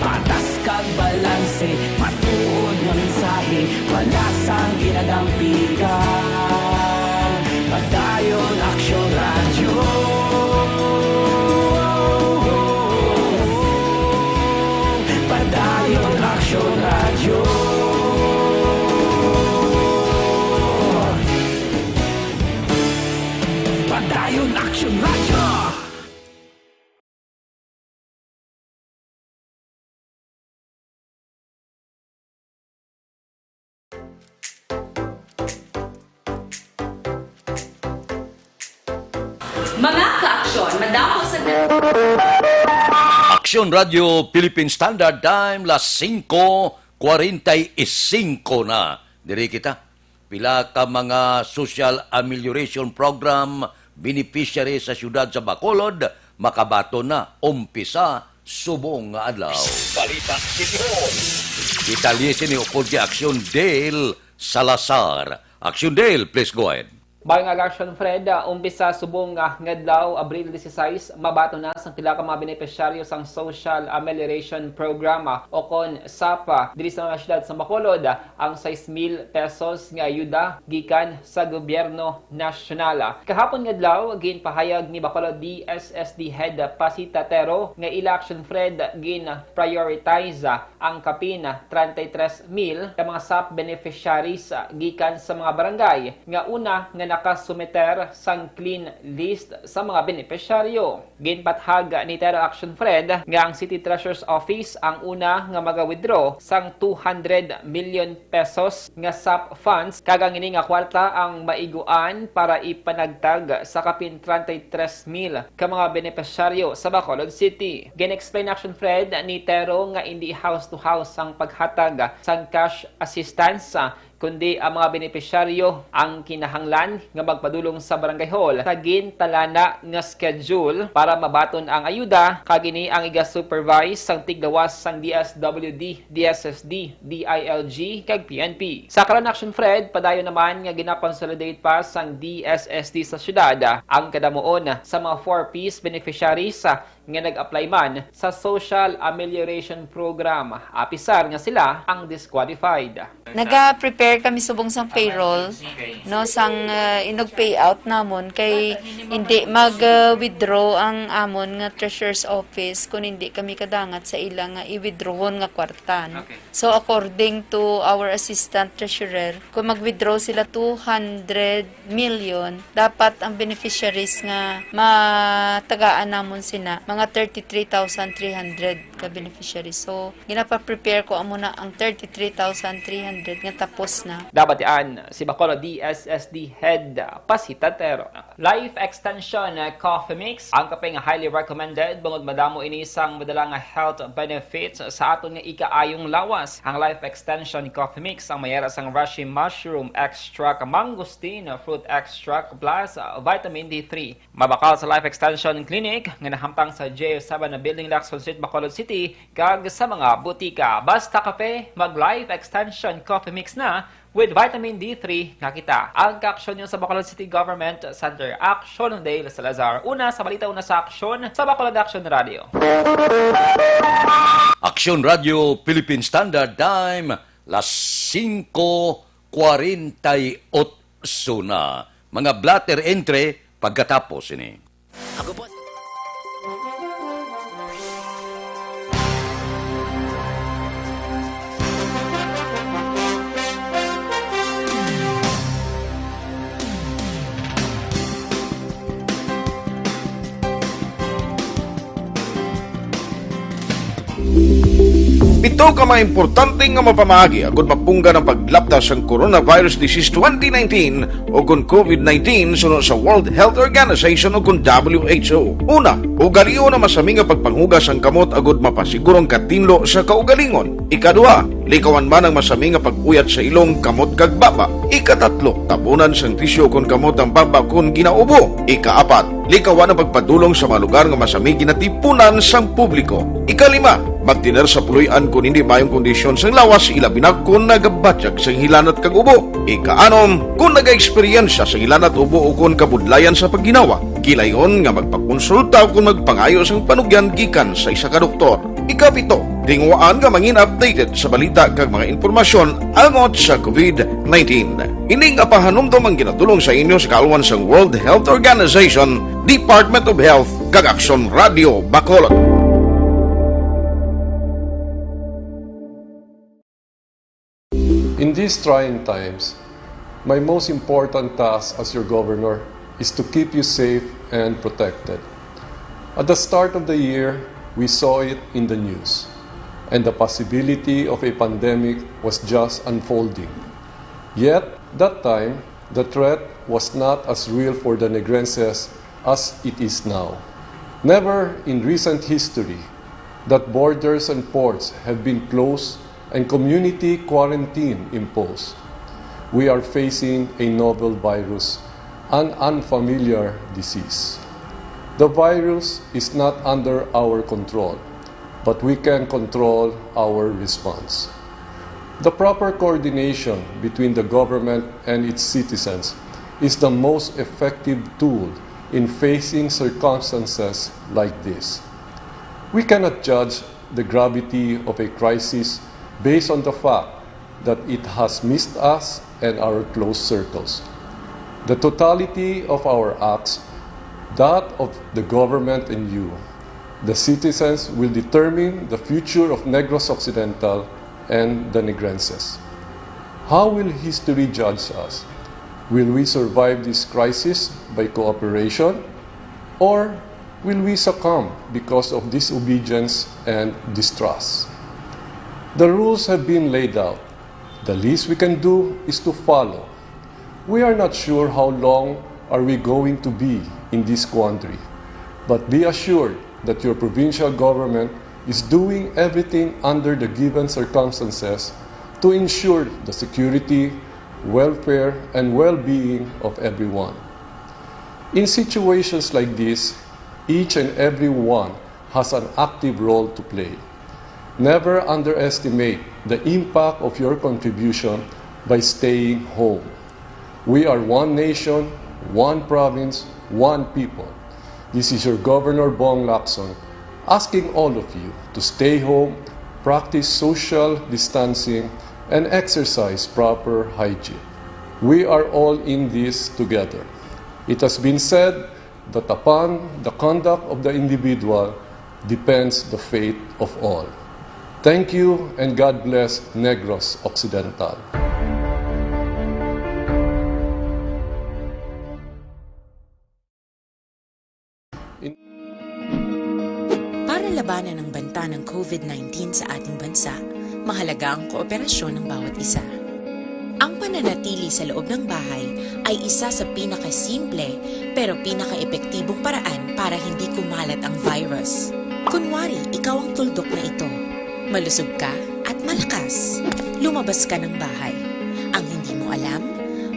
Patas kag balanse, matuod nga mensahe, wala sang ginadampigan. Padayon Aksyon radyo. Padayon Aksyon radyo. Padayon Aksyon radyo. Mga ka-aksyon, madako sa... Aksyon Radio Philippine Standard Time, las 5:45 na. Diri kita, pila ka mga social amelioration program beneficiary sa syudad sa Bacolod, makabato na umpisa subong nga adlaw. Balita City Hall. Italisin ni ukod kay Aksyon Dale Salazar. Aksyon Dale, please go ahead. Bago nga Aksyon Fred, umpisa subong ngadlaw Abril 16, mabato na sa pila ka mga benepisyaryo sang Social Amelioration Program o kon SAPA diri sa mga syudad sa Bacolod ang 6,000 pesos nga ayuda gikan sa gobyerno nasyonal. Kahapon ngadlaw ginpahayag ni Bacolod DSSD Head Pasitatero nga ila Aksyon Fred gin prioritize ang kapin 33,000 ka mga SAP beneficiaries gikan sa mga barangay nga una nga nakasumeter sang clean list sa mga benepisyaryo. Ginpathag ni Terra Action Fred nga ang City Treasurer's Office ang una nga maga-withdraw sang 200 million pesos nga SAP funds kagang ini nga kwarta ang maiguan para ipanagtag sa kapin 33,000 ka mga benepisyaryo sa Bacolod City. Gin-explain Action Fred ni Tero nga hindi house to house ang paghatag sang cash assistance kundi ang mga benepisyaryo ang kinahanglan nga magpadulong sa barangay hall sa gintalana nga schedule para mabaton ang ayuda kagini ang iga-supervise sang tiglawas sang DSWD, DSSD, DILG kag PNP. Sa karon action Fred, padayon naman nga ginakonsolidate pa sang DSSD sa syudad ang kadamuon sa mga 4Ps beneficiaries nga nag-apply man sa Social Amelioration Program. Apisar nga sila ang disqualified. Naga-prepare kami subong sang payroll, no, sang inog payout namon kay hindi mag-withdraw ang amon nga treasurer's office kung hindi kami kadangat sa ilang nga i-withdrawon nga kwartan. So according to our assistant treasurer, kung mag-withdraw sila 200 million, dapat ang beneficiaries nga matagaan namon sina mga 33,300 ka beneficiaries. So ginapa-prepare ko amo na ang 33,300 nga tapos na. Dapat yan si Bacolod DSSD Head Pasitatero. Life Extension Coffee Mix ang kapeng highly recommended bangod madamo ini sang madalang health benefits sa aton nga ikaayong lawas. Ang Life Extension Coffee Mix ang mayara sang Reishi Mushroom Extract, Mangosteen Fruit Extract plus Vitamin D3. Mabakal sa Life Extension Clinic nga nahamtang sa J7 na Building Lacson Street, Bacolod City kag sa mga butika. Basta kape, mag Life Extension Coffee Mix na with Vitamin D3 nga kita. Ang ka-aksyon nyo sa Bacolod City Government Center. Aksyon ng Dale Salazar. Una sa balita, una sa aksyon sa Bacolod Action Radio. Aksyon Radio Philippine Standard Time, las 5:48 na. Mga blatter entry pagkatapos ini. Ako po. Ito ka mga importante nga mapamagi agud mapungga ng paglaptas ang Coronavirus Disease 2019 o kung COVID-19 sunod sa World Health Organization o kung WHO. Una, ugalion na masami nga pagpanghugas ang kamot agud mapasigurong katinlo sa kaugalingon. Ikadua, likawan man ang masami nga pagpuyat sa ilong kamot kag baba. Ikatatlo, tapunan sang tisyo kung kamot ang baba kung ginaubo. Ikaapat, likawan ang pagpadulong sa mga lugar nga masami ginatipunan sang publiko. Ikalima, magtiner sa puluyan kung hindi mayong kondisyon sang lawas ilabi na kung nagabatyag sang hilanat kag ubo. Ikaanom, kung naga-eksperyensya sa hilanat ubo o kung kabudlayan sa pagginawa. Kilayon nga magpakonsulta kung magpangayo sang panugyan gikan sa isa ka doktor. Ikapito, tingwaan nga mangin updated sa balita kag mga informasyon angot sa COVID-19. Ining apahanumdom ang ginatulong sa inyo sa kaalwan sang World Health Organization, Department of Health kag Aksyon Radio Bacolod. In these trying times, my most important task as your governor is to keep you safe and protected. At the start of the year, we saw it in the news, and the possibility of a pandemic was just unfolding. Yet, that time, the threat was not as real for the Negrenses as it is now. Never in recent history that borders and ports have been closed and community quarantine imposed. We are facing a novel virus, an unfamiliar disease. The virus is not under our control, but we can control our response. The proper coordination between the government and its citizens is the most effective tool in facing circumstances like this. We cannot judge the gravity of a crisis based on the fact that it has missed us and our close circles. The totality of our acts, that of the government and you, the citizens, will determine the future of Negros Occidental and the Negrenses. How will history judge us? Will we survive this crisis by cooperation, or will we succumb because of disobedience and distrust? The rules have been laid out. The least we can do is to follow. We are not sure how long are we going to be in this quandary, but be assured that your provincial government is doing everything under the given circumstances to ensure the security welfare, and well-being of everyone. In situations like this, each and every one has an active role to play. Never underestimate the impact of your contribution by staying home. We are one nation, one province, one people. This is your Governor Bong Lacson asking all of you to stay home, practice social distancing, and exercise proper hygiene. We are all in this together. It has been said that upon the conduct of the individual depends the fate of all. Thank you and God bless Negros Occidental. Para labanan ang banta ng COVID-19 sa ating bansa, mahalaga ang kooperasyon ng bawat isa. Ang pananatili sa loob ng bahay ay isa sa pinakasimple pero pinaka-epektibong paraan para hindi kumalat ang virus. Kunwari, ikaw ang tuldok na ito. Malusog ka at malakas. Lumabas ka ng bahay. Ang hindi mo alam,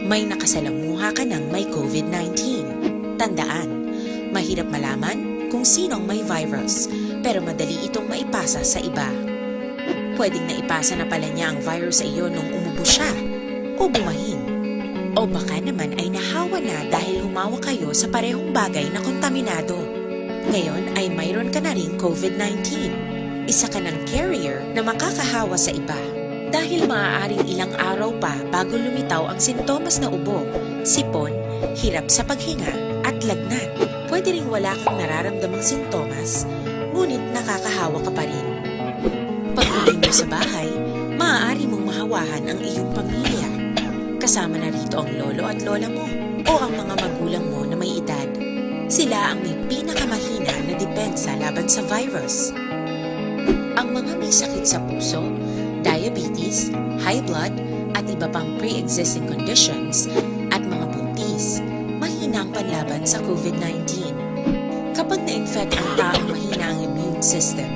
may nakasalamuha ka ng may COVID-19. Tandaan, mahirap malaman kung sino ang may virus, pero madali itong maipasa sa iba. Pwedeng naipasa na pala niya ang virus sa iyo nung umubo siya, o bumahin. O baka naman ay nahawa na dahil humawa kayo sa parehong bagay na kontaminado. Ngayon ay mayroon ka na ring COVID-19. Isa ka ng carrier na makakahawa sa iba. Dahil maaaring ilang araw pa bago lumitaw ang sintomas na ubo, sipon, hirap sa paghinga at lagnat. Pwede ring wala kang nararamdamang sintomas, ngunit nakakahawa ka pa rin. Pag-uwi mo sa bahay, maaari mong mahawahan ang iyong pamilya. Kasama na rito ang lolo at lola mo o ang mga magulang mo na may edad. Sila ang may pinakamahina na depensa laban sa virus. Ang mga may sakit sa puso, diabetes, high blood, at iba pang pre-existing conditions, at mga buntis, mahina ang panlaban sa COVID-19. Kapag na-infect ang taong mahina ang immune system,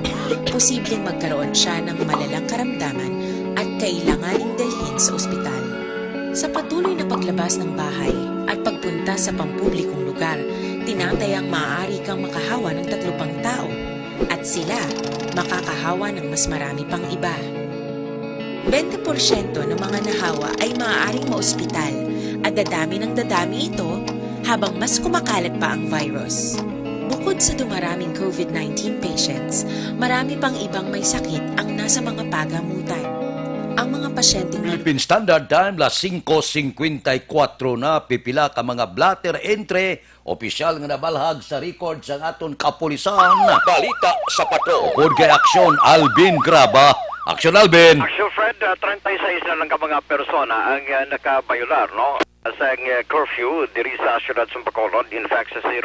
posibleng magkaroon siya ng malalang karamdaman at kailanganing dalhin sa ospital. Sa patuloy na paglabas ng bahay at pagpunta sa pampublikong lugar, tinatayang maaari kang makahawa ng 3 pang tao at sila makakahawa ng mas marami pang iba. 20% ng mga nahawa ay maaaring maospital at dadami ng dadami ito habang mas kumakalat pa ang virus. Bukod sa dumaraming COVID-19 patients, marami pang ibang may sakit ang nasa mga pagamutan. Ang mga pasyenteng Philippine Standard Time, las 5:54 na pipila ka mga blatter entry, opisyal nga nabalhag sa record sa aton kapulisan. Balita sa pato. Ukod kay Aksyon, Alvin Graba. Aksyon, Alvin. Aksyon, Fred, 36 na lang ka mga persona ang nakabayular, no? Sa curfew, diri sa syudad Sumpacolod, in fact sa 00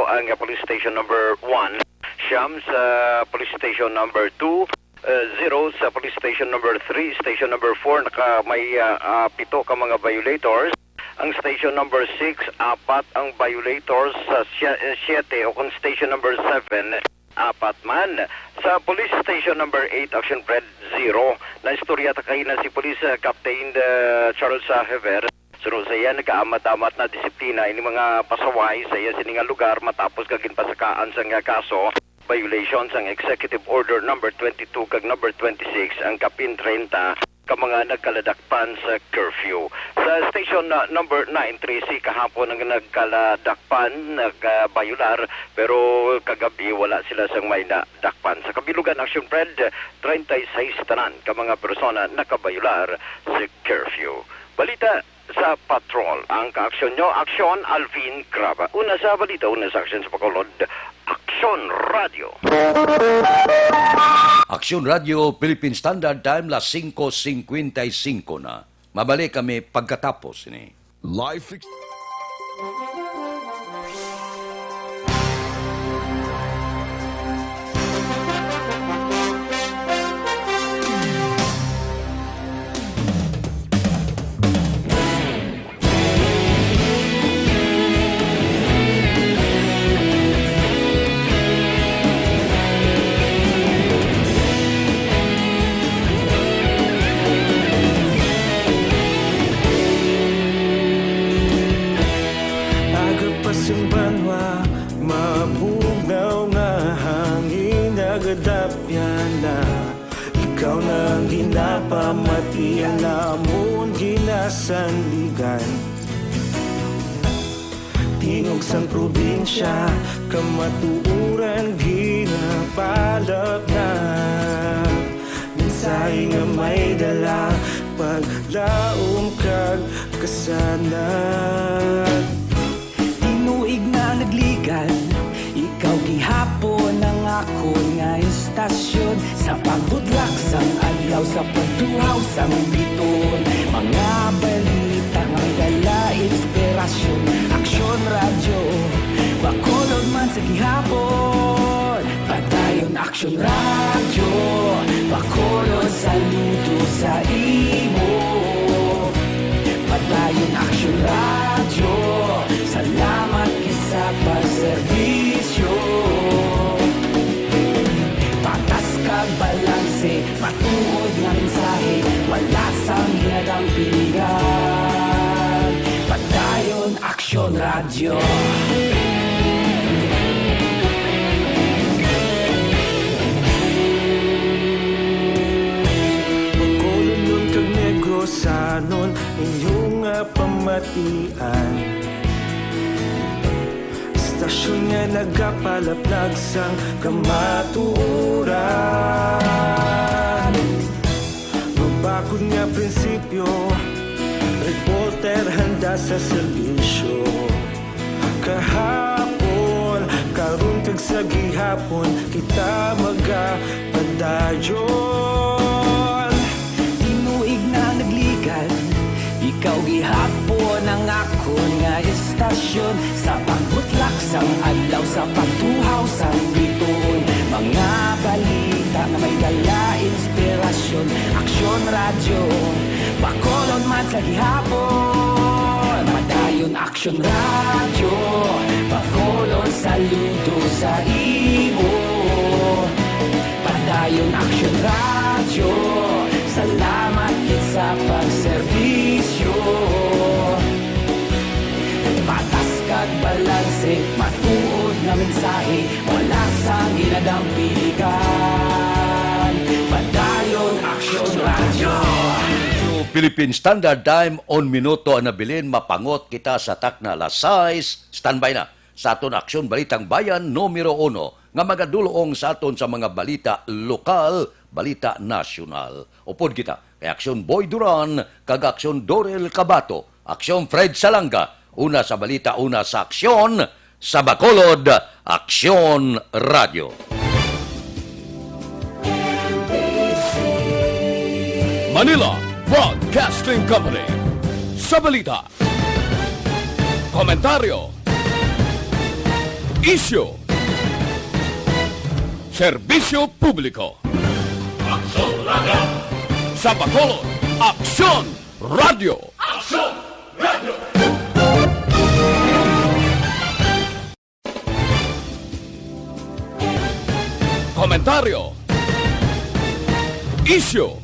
ang police station number 1, Siyam sa police station number 2, 0 sa police station number 3, station number 4, may 7 ka mga violators. Ang station number 6, 4 ang violators. Sa 7 o kung station number 7, 4 man. Sa police station number 8, Action Fred, 0. Na-istorya takay na si Police Captain Charles Hever. Suro sa iya, nag-aamat-amat na disiplina ini mga pasaway sa iya sininga lugar matapos kagin pasakaan sa nga kaso. Violations ang Executive Order number 22 kag number 26 ang kapin 30 ka mga nagkaladakpan sa curfew. Sa station number 9, 3C kahapon ang nagkaladakpan, nagbayular, pero kagabi wala sila sang may nadakpan. Sa kabilugan Action Fred, 36 tanan ka mga persona nakabayular sa curfew. Balita sa patrol. Ang kaaksyon nyo, Aksyon, Alvin Graba. Una sa balita, una sa aksyon sa Bacolod, Aksyon Radio. Aksyon Radio, Philippine Standard Time, las 5:55 na. Mabalik kami pagkatapos ini. Life Sang banwa, mabugaw nga hangin nagadapyan na. Ikaw nang ginapamatian namon ginasandigan. Tingog sang probinsya, kamatuuran ginapalap na. Mensahe nga may dala, paglaom kag kasanag. Tinuig na nagligan, ikaw gihapon ang ako nga istasyon. Sa pagbudlak sang adlaw, sa pagtuhaw sang biton. Mga balita nga dala inspirasyon. Aksyon radyo, bakolod man sa gihapon. Padayon Aksyon radyo, bakolod saludo sa imo. Padayon Aksyon radyo, salamat kisa pagserbisyo. Patas kag balanse, matuod nga mensahe, wala sang hinadang piligan. Padayon Aksyon radyo. Pagkolon kag negosanon, inyong pamatian. Stasyon nga nagapalaplag sang kamatuuran. Mabakod nga prinsipyo, reporter handa sa serbisyo. Kahapon, karon kag sa gihapon, kita magapadayon. Tinuig na nagligan, ikaw gihapon ang ako nga istasyon. Sa pagbutlak sang adlaw, sa pagtuhaw sang biton. Mga balita na may dala inspirasyon. Aksyon radyo, bakolon man sa gihapon. Padayon Aksyon radyo, bakolon saludo sa imo. Padayon Aksyon radyo, salamat sa pagserbisyo. Patas kag balanse, matuod na mensahe, wala sang ginadang piligan. Padayon Aksyon radyo. Philippine Standard Time on minuto ang nabilin, mapangot kita sa takna alas 6. Standby na sa aton Aksyon Balitang Bayan numero 1 nga magadulong sa aton sa mga balita lokal, balita nasyonal. Upod kita kay Aksyon Boy Duran kag Aksyon Dorel Cabato, Aksyon Fred Salanga, una sa balita, una sa Aksyon, sa Bacolod, Aksyon Radio. Manila Broadcasting Company. Sa balita, komentaryo, issue, serbisyo publiko. Aksyon Radio. Sa Bacolod, Aksyon Radio. Aksyon Radio. Komentaryo, issue,